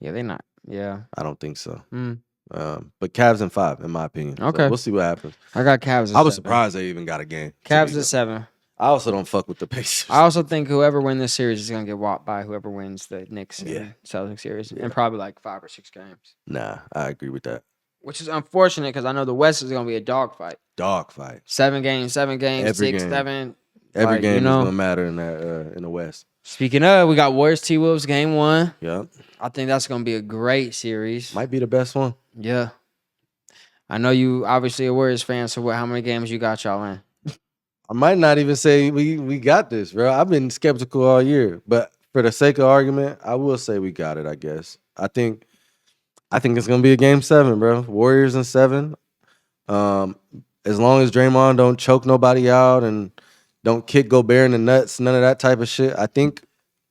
[SPEAKER 2] Yeah, they're not. Yeah.
[SPEAKER 1] I don't think so.
[SPEAKER 2] Mm.
[SPEAKER 1] But Cavs in 5, in my opinion.
[SPEAKER 2] Okay.
[SPEAKER 1] So we'll see what happens.
[SPEAKER 2] I got Cavs at
[SPEAKER 1] I was
[SPEAKER 2] 7.
[SPEAKER 1] surprised they even got a game.
[SPEAKER 2] Cavs at 7.
[SPEAKER 1] I also don't fuck with the Pacers.
[SPEAKER 2] I also think whoever wins this series is going to get walked by whoever wins the Knicks and Celtics series in probably like 5 or 6 games.
[SPEAKER 1] Nah, I agree with that.
[SPEAKER 2] Which is unfortunate because I know the West is going to be a dogfight.
[SPEAKER 1] Dogfight.
[SPEAKER 2] 7 games,
[SPEAKER 1] Every
[SPEAKER 2] 6,
[SPEAKER 1] game.
[SPEAKER 2] 7.
[SPEAKER 1] Every
[SPEAKER 2] like,
[SPEAKER 1] game is going to matter in that in the West.
[SPEAKER 2] Speaking of, we got Warriors T-Wolves game 1.
[SPEAKER 1] Yep.
[SPEAKER 2] I think that's going to be a great series.
[SPEAKER 1] Might be the best one.
[SPEAKER 2] Yeah. I know you obviously a Warriors fan, so how many games you got y'all in?
[SPEAKER 1] I might not even say we got this, bro. I've been skeptical all year, but for the sake of argument, I will say we got it, I guess. I think it's gonna be a game 7, bro. Warriors in 7. As long as Draymond don't choke nobody out and don't kick Gobert in the nuts, none of that type of shit, I think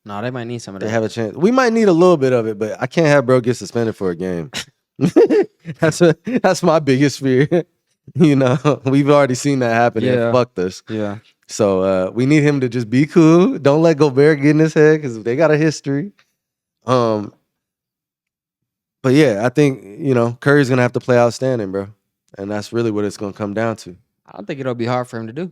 [SPEAKER 2] No, they might need some of that.
[SPEAKER 1] they have a chance. We might need a little bit of it, but I can't have bro get suspended for a game. That's my biggest fear. You know, we've already seen that happen.
[SPEAKER 2] Yeah.
[SPEAKER 1] And fucked us.
[SPEAKER 2] Yeah.
[SPEAKER 1] So we need him to just be cool. Don't let Gobert get in his head because they got a history. But yeah, I think, Curry's gonna have to play outstanding, bro. And that's really what it's gonna come down to.
[SPEAKER 2] I don't think it'll be hard for him to do.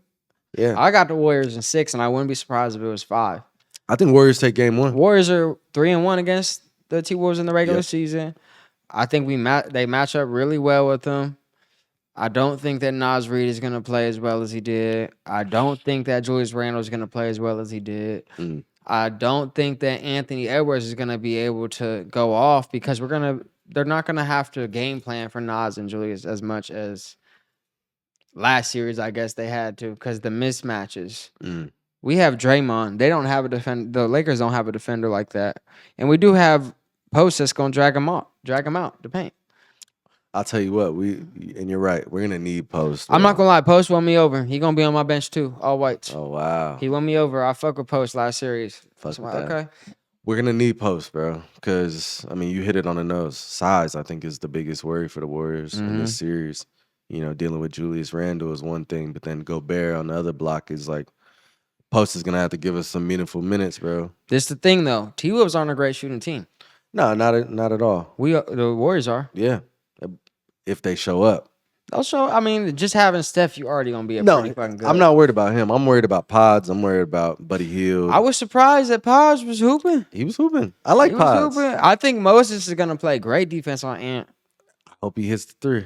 [SPEAKER 1] Yeah.
[SPEAKER 2] I got the Warriors in 6, and I wouldn't be surprised if it was 5.
[SPEAKER 1] I think Warriors take game 1.
[SPEAKER 2] Warriors are 3-1 against the T-Wolves in the regular season. I think they match up really well with them. I don't think that Naz Reid is going to play as well as he did. I don't think that Julius Randle is going to play as well as he did. I don't think that Anthony Edwards is going to be able to go off because they're not going to have to game plan for Naz and Julius as much as last series, I guess they had to because the mismatches. We have Draymond. They don't have a defender. The Lakers don't have a defender like that. And we do have Post that's going to drag him out the paint.
[SPEAKER 1] I'll tell you what, and you're right, we're gonna need Post.
[SPEAKER 2] I'm not gonna lie, Post won me over. He gonna be on my bench too, all whites.
[SPEAKER 1] Oh wow.
[SPEAKER 2] He won me over. I fuck with Post last series.
[SPEAKER 1] Fuck with that. Okay. We're gonna need Post, bro. Because you hit it on the nose. Size, I think, is the biggest worry for the Warriors in this series. Dealing with Julius Randle is one thing, but then Gobert on the other block is like Post is gonna have to give us some meaningful minutes, bro.
[SPEAKER 2] This the thing though. T-Wolves aren't a great shooting team.
[SPEAKER 1] No, not at all.
[SPEAKER 2] The Warriors are.
[SPEAKER 1] Yeah. If they show up.
[SPEAKER 2] They'll show. Just having Steph, you already gonna be pretty fucking good.
[SPEAKER 1] I'm not worried about him. I'm worried about Pods. I'm worried about Buddy Hield.
[SPEAKER 2] I was surprised that Pods was hooping.
[SPEAKER 1] He was hooping. I like Pods.
[SPEAKER 2] I think Moses is gonna play great defense on Ant.
[SPEAKER 1] I hope he hits the 3.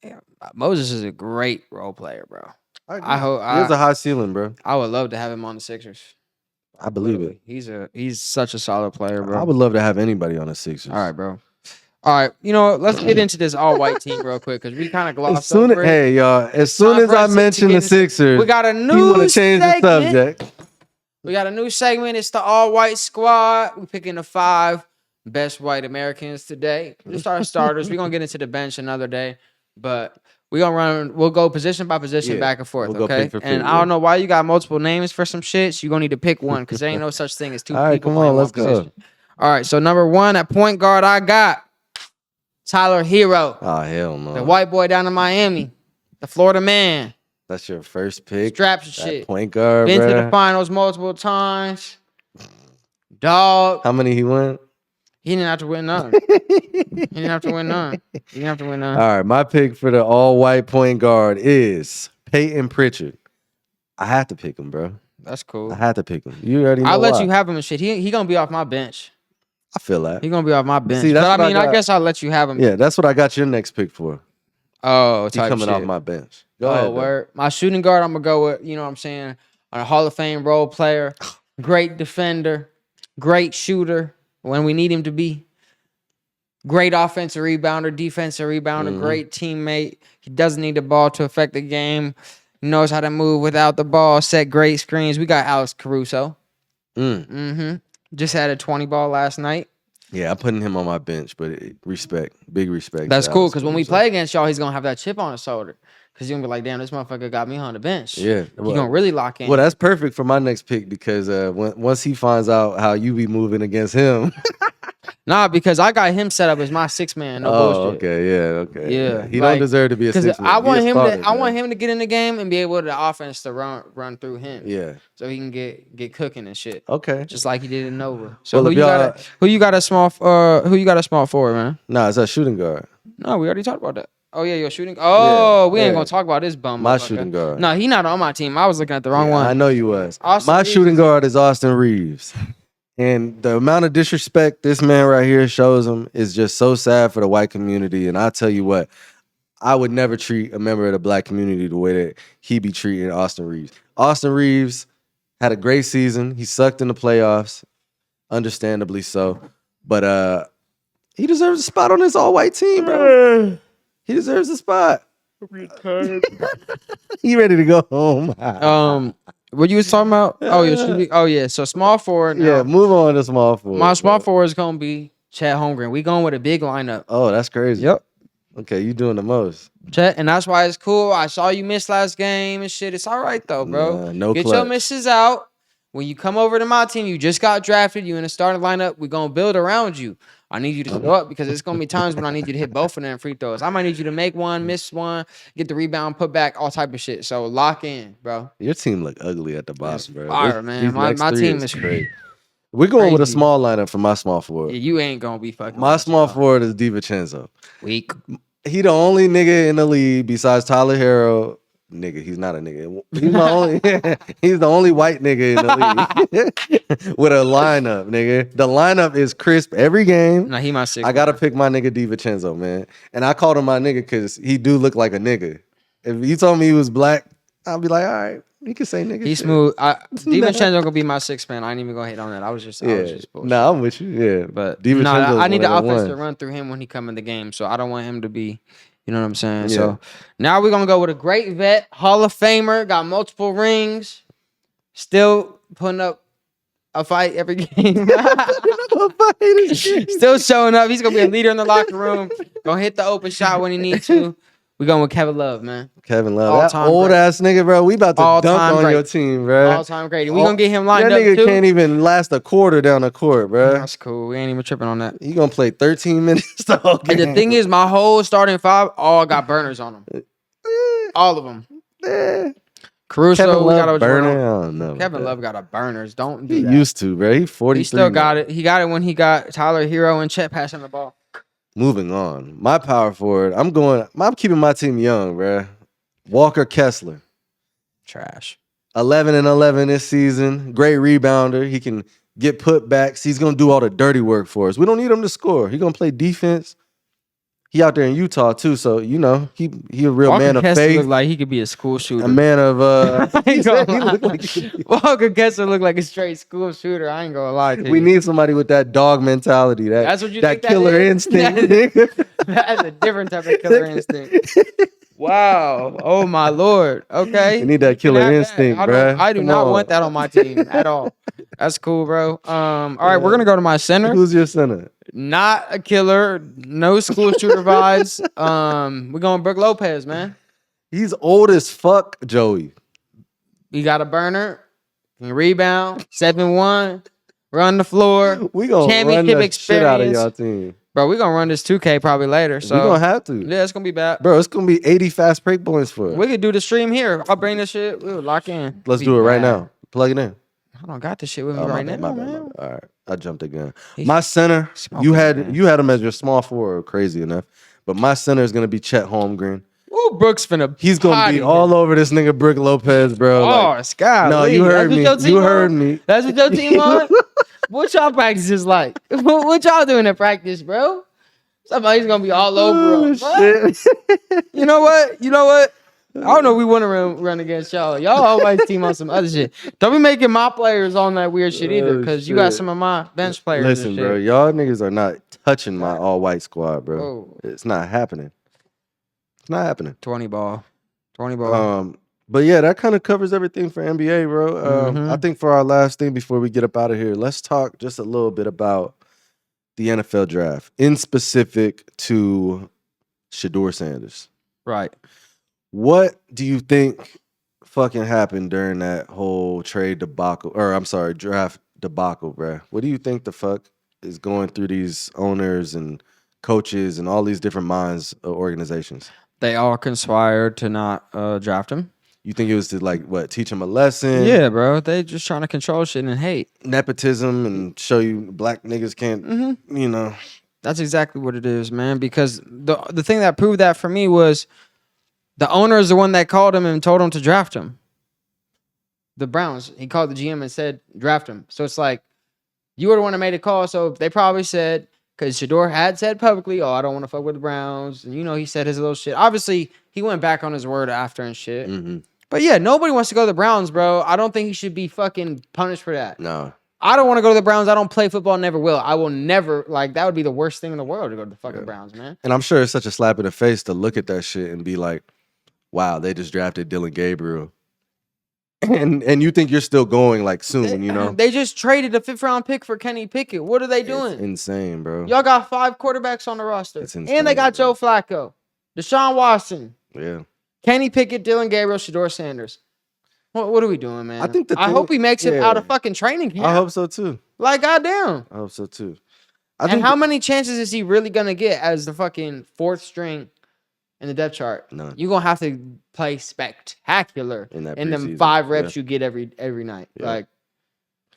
[SPEAKER 2] Yeah, Moses is a great role player, bro.
[SPEAKER 1] I hope he has a high ceiling, bro.
[SPEAKER 2] I would love to have him on the Sixers.
[SPEAKER 1] I believe it.
[SPEAKER 2] He's such a solid player, bro.
[SPEAKER 1] I would love to have anybody on the Sixers.
[SPEAKER 2] All right, bro. All right, let's get into this all-white team real quick because we kind of glossed over it.
[SPEAKER 1] Hey, y'all, as soon as I mention the Sixers,
[SPEAKER 2] we got a new
[SPEAKER 1] want to change the subject.
[SPEAKER 2] We got a new segment. It's the all-white squad. We're picking the 5 best white Americans today. Just our starters. We're going to get into the bench another day, but we'll go position by position back and forth, okay? And I don't know why you got multiple names for some shit, so you're going to need to pick one because there ain't no such thing as 2 people playing one position. All right, so number 1 at point guard, I got Tyler Hero.
[SPEAKER 1] Oh, hell no.
[SPEAKER 2] The white boy down in Miami. The Florida man.
[SPEAKER 1] That's your first pick?
[SPEAKER 2] Straps and shit.
[SPEAKER 1] Point guard,
[SPEAKER 2] Been to the finals multiple times. Dog.
[SPEAKER 1] How many he won?
[SPEAKER 2] He didn't have to win none. He didn't have to win none.
[SPEAKER 1] All right, my pick for the all-white point guard is Peyton Pritchard. I have to pick him, bro.
[SPEAKER 2] That's cool.
[SPEAKER 1] I had to pick him. You already know
[SPEAKER 2] I'll let
[SPEAKER 1] why.
[SPEAKER 2] you have him and shit. He gonna be off my bench.
[SPEAKER 1] I feel that.
[SPEAKER 2] He gonna be off my bench.
[SPEAKER 1] See, that's
[SPEAKER 2] but I guess I'll let you have him.
[SPEAKER 1] Yeah, that's what I got your next pick for.
[SPEAKER 2] Oh,
[SPEAKER 1] He's coming off my bench. Go ahead.
[SPEAKER 2] Word. My shooting guard, I'm gonna go with, you know what I'm saying, a Hall of Fame role player, great defender, great shooter when we need him to be. Great offensive rebounder, defensive rebounder, great teammate. He doesn't need the ball to affect the game. He knows how to move without the ball, set great screens. We got Alex Caruso. Just had a 20 ball last night.
[SPEAKER 1] Yeah, I'm putting him on my bench, but big respect.
[SPEAKER 2] That's cool, because when we play against y'all, he's going to have that chip on his shoulder. Because he's going to be like, damn, this motherfucker got me on the bench.
[SPEAKER 1] Yeah.
[SPEAKER 2] He's going to really lock in.
[SPEAKER 1] Well, that's perfect for my next pick because once he finds out how you be moving against him.
[SPEAKER 2] Nah, because I got him set up as my 6-man. No bullshit.
[SPEAKER 1] Okay.
[SPEAKER 2] Yeah,
[SPEAKER 1] He don't deserve to be a
[SPEAKER 2] because
[SPEAKER 1] 6-man.
[SPEAKER 2] I want him
[SPEAKER 1] starter,
[SPEAKER 2] to. I
[SPEAKER 1] man.
[SPEAKER 2] want him to get in the game and be able to offense to run through him.
[SPEAKER 1] Yeah.
[SPEAKER 2] So he can get cooking and shit.
[SPEAKER 1] Okay.
[SPEAKER 2] Just like he did in Nova. So
[SPEAKER 1] Well,
[SPEAKER 2] who
[SPEAKER 1] if
[SPEAKER 2] you got?
[SPEAKER 1] y'all-
[SPEAKER 2] Who you got a small forward, man?
[SPEAKER 1] Nah, it's a shooting guard.
[SPEAKER 2] No, we already talked about that. Oh yeah, your shooting. Oh, we ain't
[SPEAKER 1] yeah.
[SPEAKER 2] gonna talk about this bum.
[SPEAKER 1] My
[SPEAKER 2] motherfucker.
[SPEAKER 1] shooting guard.
[SPEAKER 2] No, he not on my team. I was looking at the wrong
[SPEAKER 1] Yeah,
[SPEAKER 2] one.
[SPEAKER 1] I know you was.
[SPEAKER 2] Austin
[SPEAKER 1] My
[SPEAKER 2] Reeves
[SPEAKER 1] shooting
[SPEAKER 2] is-
[SPEAKER 1] guard is Austin Reeves. And the amount of disrespect this man right here shows him is just so sad for the white community. And I tell you what, I would never treat a member of the black community the way that he be treating Austin Reeves. Austin Reeves had a great season. He sucked in the playoffs, understandably so. But he deserves a spot on this all-white team, bro. He deserves a spot. He ready to go home.
[SPEAKER 2] What you was talking about? Oh, your shooting. Oh yeah. So small forward. Now.
[SPEAKER 1] Yeah, move on to small forward.
[SPEAKER 2] My small
[SPEAKER 1] bro.
[SPEAKER 2] forward is gonna be Chet Holmgren. We going with a big lineup.
[SPEAKER 1] Oh, that's crazy.
[SPEAKER 2] Yep.
[SPEAKER 1] Okay, you doing the most.
[SPEAKER 2] Chet, and that's why it's cool. I saw you miss last game and shit. It's all right though, bro.
[SPEAKER 1] Nah, no
[SPEAKER 2] Get
[SPEAKER 1] clutch.
[SPEAKER 2] your misses out. When you come over to my team, you just got drafted. You in the starting lineup. We're gonna build around you. I need you to show up because it's gonna be times when I need you to hit both of them free throws. I might need you to make one, miss one, get the rebound, put back, all type of shit. So lock in, bro.
[SPEAKER 1] Your team look ugly at the bottom, bro.
[SPEAKER 2] Fire, man.
[SPEAKER 1] These
[SPEAKER 2] My
[SPEAKER 1] next
[SPEAKER 2] my
[SPEAKER 1] three
[SPEAKER 2] team is
[SPEAKER 1] crazy. We're going with a
[SPEAKER 2] crazy.
[SPEAKER 1] small lineup for my small forward.
[SPEAKER 2] Yeah, you ain't gonna be fucking.
[SPEAKER 1] My
[SPEAKER 2] with
[SPEAKER 1] small
[SPEAKER 2] us,
[SPEAKER 1] forward is DiVincenzo.
[SPEAKER 2] weak.
[SPEAKER 1] He the only nigga in the league besides Tyler Hero. Nigga, he's not a nigga. He's my only. He's the only white nigga in the league with a lineup, nigga. The lineup is crisp every game.
[SPEAKER 2] Nah, he my 6.
[SPEAKER 1] I gotta pick my nigga DiVincenzo, man. And I called him my nigga because he do look like a nigga. If you told me he was black, I'd be like, all right, you can say nigga.
[SPEAKER 2] He's
[SPEAKER 1] shit.
[SPEAKER 2] smooth. DiVincenzo gonna be my 6-man. I ain't even gonna hate on that. I was just bullshit.
[SPEAKER 1] Nah, I'm with you. Yeah,
[SPEAKER 2] But
[SPEAKER 1] DiVincenzo's
[SPEAKER 2] I need the
[SPEAKER 1] one of
[SPEAKER 2] offense
[SPEAKER 1] ones.
[SPEAKER 2] to run through him when he come in the game. So I don't want him to be, you know what I'm saying?
[SPEAKER 1] Yeah.
[SPEAKER 2] So now we're gonna go with a great vet, Hall of Famer, got multiple rings, still putting up a fight every game. Still showing up. He's gonna be a leader in the locker room. Gonna hit the open shot when he needs to. We going with Kevin Love, man.
[SPEAKER 1] Kevin Love, that
[SPEAKER 2] All-time
[SPEAKER 1] old
[SPEAKER 2] great.
[SPEAKER 1] ass nigga, bro. We about to
[SPEAKER 2] All-time
[SPEAKER 1] dunk on
[SPEAKER 2] great.
[SPEAKER 1] your team, bro.
[SPEAKER 2] All time great. And we gonna get him lined
[SPEAKER 1] that
[SPEAKER 2] up
[SPEAKER 1] nigga
[SPEAKER 2] too.
[SPEAKER 1] can't even last a quarter down the court, bro.
[SPEAKER 2] That's cool. We ain't even tripping on that.
[SPEAKER 1] He gonna play 13 minutes the whole game.
[SPEAKER 2] And the thing is, my whole starting 5 all got burners on them. All of them.
[SPEAKER 1] Eh,
[SPEAKER 2] Caruso,
[SPEAKER 1] Kevin
[SPEAKER 2] we got
[SPEAKER 1] Love
[SPEAKER 2] a
[SPEAKER 1] burner.
[SPEAKER 2] burner.
[SPEAKER 1] I don't know.
[SPEAKER 2] Kevin
[SPEAKER 1] bro.
[SPEAKER 2] Love got a burners. Don't do
[SPEAKER 1] He
[SPEAKER 2] that.
[SPEAKER 1] used to, bro. He 43.
[SPEAKER 2] He still
[SPEAKER 1] now.
[SPEAKER 2] got it. He got it when he got Tyler Hero and Chet passing the ball.
[SPEAKER 1] Moving on. My power forward. I'm keeping my team young, bro. Walker Kessler.
[SPEAKER 2] Trash.
[SPEAKER 1] 11 and 11 this season. Great rebounder. He can get putbacks. He's gonna do all the dirty work for us. We don't need him to score. He's gonna play defense. He out there in Utah too, so you know he a real
[SPEAKER 2] Walker
[SPEAKER 1] man of
[SPEAKER 2] Kessler
[SPEAKER 1] faith.
[SPEAKER 2] look like he could be a school shooter.
[SPEAKER 1] A man of
[SPEAKER 2] I
[SPEAKER 1] he
[SPEAKER 2] ain't
[SPEAKER 1] said
[SPEAKER 2] gonna
[SPEAKER 1] he
[SPEAKER 2] lie.
[SPEAKER 1] looked like he could be-
[SPEAKER 2] Walker Kessler look like a straight school shooter. I ain't gonna lie to you.
[SPEAKER 1] we need somebody with that dog mentality,
[SPEAKER 2] That's what you
[SPEAKER 1] that
[SPEAKER 2] think that
[SPEAKER 1] killer
[SPEAKER 2] is?
[SPEAKER 1] instinct. nigga.
[SPEAKER 2] That's a different type of killer instinct. Wow. Oh my lord. Okay.
[SPEAKER 1] We need that
[SPEAKER 2] You can
[SPEAKER 1] killer
[SPEAKER 2] have that.
[SPEAKER 1] instinct,
[SPEAKER 2] I
[SPEAKER 1] bruh.
[SPEAKER 2] I do
[SPEAKER 1] Come
[SPEAKER 2] not
[SPEAKER 1] on.
[SPEAKER 2] want that on my team at all. That's cool, bro. All right, we're gonna go to my center.
[SPEAKER 1] Who's your center?
[SPEAKER 2] Not a killer. No school shooter vibes. We're going Brook Lopez, man.
[SPEAKER 1] He's old as fuck, Joey.
[SPEAKER 2] He got a burner. Can rebound. 7-1. Run the floor.
[SPEAKER 1] We gonna run
[SPEAKER 2] Championship
[SPEAKER 1] the shit out of
[SPEAKER 2] experience.
[SPEAKER 1] y'all team.
[SPEAKER 2] Bro, we're gonna run this 2K probably later. So
[SPEAKER 1] we gonna have to,
[SPEAKER 2] yeah, it's gonna be bad.
[SPEAKER 1] bro. It's gonna be 80 fast break points for us.
[SPEAKER 2] We could do the stream here. I'll bring this shit. We'll lock in.
[SPEAKER 1] Let's
[SPEAKER 2] Be
[SPEAKER 1] do it right
[SPEAKER 2] bad.
[SPEAKER 1] now. Plug it in.
[SPEAKER 2] I don't got this shit with me
[SPEAKER 1] Oh, my
[SPEAKER 2] right
[SPEAKER 1] bad,
[SPEAKER 2] now,
[SPEAKER 1] my bad, my
[SPEAKER 2] man.
[SPEAKER 1] bad. All right, I jumped again.
[SPEAKER 2] He's
[SPEAKER 1] My center,
[SPEAKER 2] smoking,
[SPEAKER 1] you
[SPEAKER 2] man.
[SPEAKER 1] had him as your small forward, crazy enough. But my center is gonna be Chet Holmgren.
[SPEAKER 2] Ooh, Brooks finna.
[SPEAKER 1] He's gonna
[SPEAKER 2] potty
[SPEAKER 1] be all
[SPEAKER 2] him.
[SPEAKER 1] over this nigga Brook Lopez, bro.
[SPEAKER 2] Oh,
[SPEAKER 1] Like,
[SPEAKER 2] Scott.
[SPEAKER 1] no, you heard me. You heard me.
[SPEAKER 2] That's what your team on? What y'all practice is like? What y'all doing in practice, bro? Somebody's gonna be all over him.
[SPEAKER 1] Oh, shit.
[SPEAKER 2] You know what? You know what? I don't know. We want to run against y'all. Y'all always team on some other shit. Don't be making my players on that weird shit either,
[SPEAKER 1] Oh,
[SPEAKER 2] because you got
[SPEAKER 1] shit.
[SPEAKER 2] some of my bench players.
[SPEAKER 1] Listen,
[SPEAKER 2] and shit.
[SPEAKER 1] bro, y'all niggas are not touching my all-white squad, bro.
[SPEAKER 2] Oh.
[SPEAKER 1] It's not happening. It's not happening.
[SPEAKER 2] 20 ball.
[SPEAKER 1] But yeah, that kind of covers everything for NBA, bro.
[SPEAKER 2] Mhm.
[SPEAKER 1] I think for our last thing before we get up out of here, let's talk just a little bit about the NFL draft, in specific to Shadur Sanders.
[SPEAKER 2] Right.
[SPEAKER 1] What do you think fucking happened during that whole trade debacle, or I'm sorry, draft debacle, bro? What do you think the fuck is going through these owners and coaches and all these different minds of organizations?
[SPEAKER 2] They all conspired to not draft him.
[SPEAKER 1] You think it was to like what, teach him a lesson?
[SPEAKER 2] Yeah, bro. They just trying to control shit and hate.
[SPEAKER 1] Nepotism and show you black niggas can't, you know.
[SPEAKER 2] That's exactly what it is, man. Because the thing that proved that for me was the owner is the one that called him and told him to draft him. The Browns. He called the GM and said, draft him. So it's like, you were the one that made a call. So they probably said, because Shadeur had said publicly, oh, I don't want to fuck with the Browns. And, he said his little shit. Obviously, he went back on his word after and shit.
[SPEAKER 1] Mm-hmm.
[SPEAKER 2] But yeah, nobody wants to go to the Browns, bro. I don't think he should be fucking punished for that.
[SPEAKER 1] No.
[SPEAKER 2] I don't want to go to the Browns. I don't play football, never will. I will never, that would be the worst thing in the world to go to the fucking Browns, man.
[SPEAKER 1] And I'm sure it's such a slap in the face to look at that shit and be like, wow, they just drafted Dylan Gabriel. And you think you're still going like soon,
[SPEAKER 2] They just traded a 5th-round pick for Kenny Pickett. What are they doing?
[SPEAKER 1] It's insane, bro.
[SPEAKER 2] Y'all got 5 quarterbacks on the roster.
[SPEAKER 1] It's insane,
[SPEAKER 2] And they got
[SPEAKER 1] bro.
[SPEAKER 2] Joe Flacco, Deshaun Watson,
[SPEAKER 1] Yeah.
[SPEAKER 2] Kenny Pickett, Dylan Gabriel, Shadur Sanders. What are we doing, man? I hope he makes it out of fucking training camp.
[SPEAKER 1] I hope so too.
[SPEAKER 2] Like, goddamn.
[SPEAKER 1] I hope so too.
[SPEAKER 2] And how many chances is he really gonna get as the fucking 4th string in the depth chart?
[SPEAKER 1] None.
[SPEAKER 2] You're gonna have to play spectacular
[SPEAKER 1] In that
[SPEAKER 2] them
[SPEAKER 1] preseason.
[SPEAKER 2] 5 reps you get every night.
[SPEAKER 1] Yeah.
[SPEAKER 2] Like,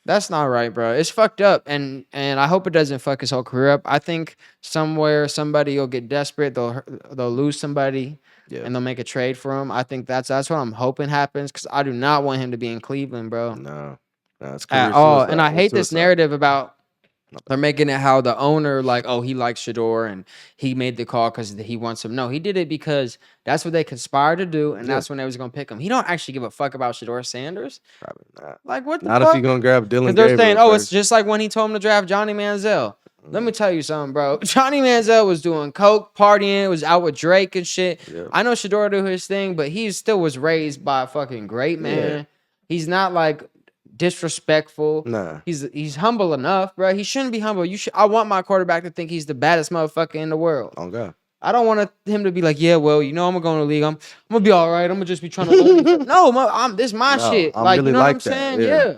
[SPEAKER 2] that's not right, bro. It's fucked up, and I hope it doesn't fuck his whole career up. I think somewhere somebody will get desperate. They'll lose somebody, and they'll make a trade for him. I think that's what I'm hoping happens, because I do not want him to be in Cleveland, bro.
[SPEAKER 1] No, it's
[SPEAKER 2] At all. And I hate this narrative about they're making it how the owner, like, oh, he likes Shadeur and he made the call because he wants him. No, he did it because that's what they conspired to do, and that's when they was gonna pick him. He don't actually give a fuck about Shadur Sanders.
[SPEAKER 1] Probably not.
[SPEAKER 2] Like, what the
[SPEAKER 1] Not
[SPEAKER 2] fuck?
[SPEAKER 1] if he gonna grab Dylan Gabriel.
[SPEAKER 2] They're saying, oh,
[SPEAKER 1] first.
[SPEAKER 2] it's just like when he told him to draft Johnny Manziel. Let me tell you something, bro. Johnny Manziel was doing coke, partying, was out with Drake and shit.
[SPEAKER 1] Yep.
[SPEAKER 2] I know Shadeur do his thing, but he still was raised by a fucking great man.
[SPEAKER 1] Yeah.
[SPEAKER 2] He's not like disrespectful.
[SPEAKER 1] Nah.
[SPEAKER 2] He's humble enough, bro. He shouldn't be humble. I want my quarterback to think he's the baddest motherfucker in the world.
[SPEAKER 1] Oh God.
[SPEAKER 2] I don't want him to be like, yeah, well, I'm gonna go in the league. I'm gonna be all right. I'm gonna just be trying to learn. No, this is my shit.
[SPEAKER 1] I'm
[SPEAKER 2] Like,
[SPEAKER 1] really
[SPEAKER 2] you know what I'm
[SPEAKER 1] like that,
[SPEAKER 2] saying?
[SPEAKER 1] yeah.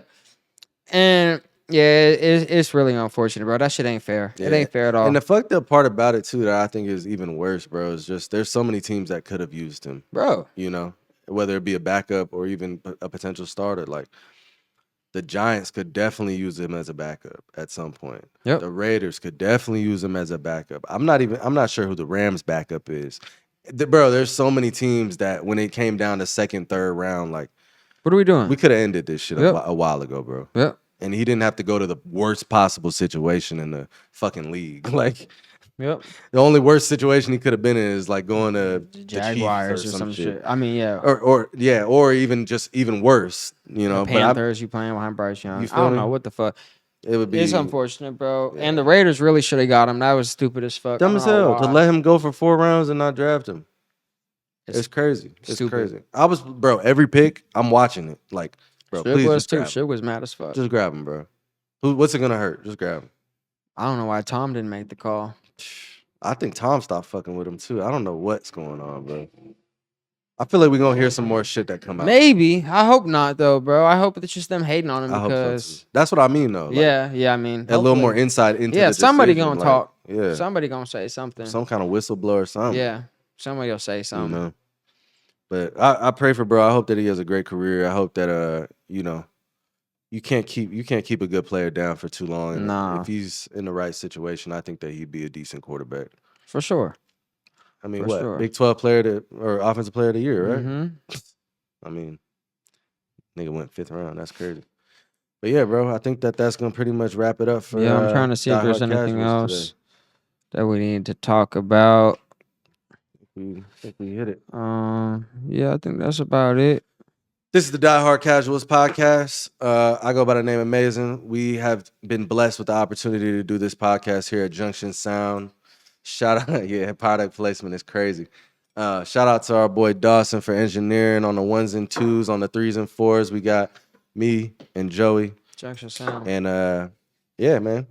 [SPEAKER 2] And yeah, it's really unfortunate, bro. That shit ain't fair. It ain't fair at all.
[SPEAKER 1] And the fucked up part about it too, that I think is even worse, bro, is just there's so many teams that could have used him,
[SPEAKER 2] bro.
[SPEAKER 1] Whether it be a backup or even a potential starter. Like, the Giants could definitely use him as a backup at some point.
[SPEAKER 2] Yep.
[SPEAKER 1] The Raiders could definitely use him as a backup. I'm not sure who the Rams backup is. Bro, there's so many teams that when it came down to 2nd, 3rd round, like,
[SPEAKER 2] What are we doing?
[SPEAKER 1] we could have ended this shit
[SPEAKER 2] Yep.
[SPEAKER 1] a while ago, bro.
[SPEAKER 2] Yep.
[SPEAKER 1] And he didn't have to go to the worst possible situation in the fucking league. Like,
[SPEAKER 2] Yep.
[SPEAKER 1] the only worst situation he could have been in is like going to the
[SPEAKER 2] Jaguars
[SPEAKER 1] Chiefs
[SPEAKER 2] or some shit. I mean, yeah.
[SPEAKER 1] or even worse,
[SPEAKER 2] The Panthers, you playing behind Bryce Young.
[SPEAKER 1] You
[SPEAKER 2] I
[SPEAKER 1] feel
[SPEAKER 2] don't
[SPEAKER 1] me?
[SPEAKER 2] know what the fuck.
[SPEAKER 1] It would be
[SPEAKER 2] It's unfortunate, bro. And the Raiders really should have got him. That was stupid as fuck.
[SPEAKER 1] dumb
[SPEAKER 2] I
[SPEAKER 1] as
[SPEAKER 2] don't know
[SPEAKER 1] hell to
[SPEAKER 2] why.
[SPEAKER 1] let him go for 4 rounds and not draft him. It's crazy. It's
[SPEAKER 2] stupid.
[SPEAKER 1] crazy. Every pick, I'm watching it. Like, bro,
[SPEAKER 2] Shit
[SPEAKER 1] please
[SPEAKER 2] was
[SPEAKER 1] just
[SPEAKER 2] too.
[SPEAKER 1] grab him.
[SPEAKER 2] Shit was mad as fuck.
[SPEAKER 1] Just grab him, bro. What's it gonna hurt? Just grab him.
[SPEAKER 2] I don't know why Tom didn't make the call.
[SPEAKER 1] I think Tom stopped fucking with him too. I don't know what's going on, bro. I feel like we're gonna hear some more shit that come out.
[SPEAKER 2] Maybe. I hope not, though, bro. I hope it's just them hating on him
[SPEAKER 1] I hope so
[SPEAKER 2] because.
[SPEAKER 1] too. That's what I mean, though. Like,
[SPEAKER 2] Yeah. I mean,
[SPEAKER 1] a little more
[SPEAKER 2] hopefully.
[SPEAKER 1] insight into.
[SPEAKER 2] Yeah,
[SPEAKER 1] the
[SPEAKER 2] somebody
[SPEAKER 1] decision,
[SPEAKER 2] gonna
[SPEAKER 1] like,
[SPEAKER 2] talk.
[SPEAKER 1] Yeah,
[SPEAKER 2] Somebody gonna say something.
[SPEAKER 1] some kind of whistleblower or something.
[SPEAKER 2] Yeah, somebody will say
[SPEAKER 1] you
[SPEAKER 2] something.
[SPEAKER 1] know. But I pray for bro. I hope that he has a great career. I hope that you can't keep a good player down for too long. And
[SPEAKER 2] Nah.
[SPEAKER 1] if he's in the right situation, I think that he'd be a decent quarterback.
[SPEAKER 2] For sure.
[SPEAKER 1] I mean,
[SPEAKER 2] For
[SPEAKER 1] what
[SPEAKER 2] sure.
[SPEAKER 1] Big 12 player or offensive player of the year, right?
[SPEAKER 2] Mm-hmm.
[SPEAKER 1] I mean, nigga went 5th round. That's crazy. But yeah, bro, I think that's gonna pretty much wrap it up for.
[SPEAKER 2] Yeah, I'm trying to see if
[SPEAKER 1] Die
[SPEAKER 2] there's
[SPEAKER 1] Hard
[SPEAKER 2] anything
[SPEAKER 1] Casuals
[SPEAKER 2] else that we need to talk about.
[SPEAKER 1] today. I think we hit it.
[SPEAKER 2] Yeah, I think that's about it.
[SPEAKER 1] This is the Die Hard Casuals podcast. I go by the name of Mayzin. We have been blessed with the opportunity to do this podcast here at Junction Sound. Shout out, yeah, product placement is crazy. Shout out to our boy Dawson for engineering on the 1s and 2s, on the 3s and 4s. We got me and Joey.
[SPEAKER 2] Junction Sound.
[SPEAKER 1] And yeah, man.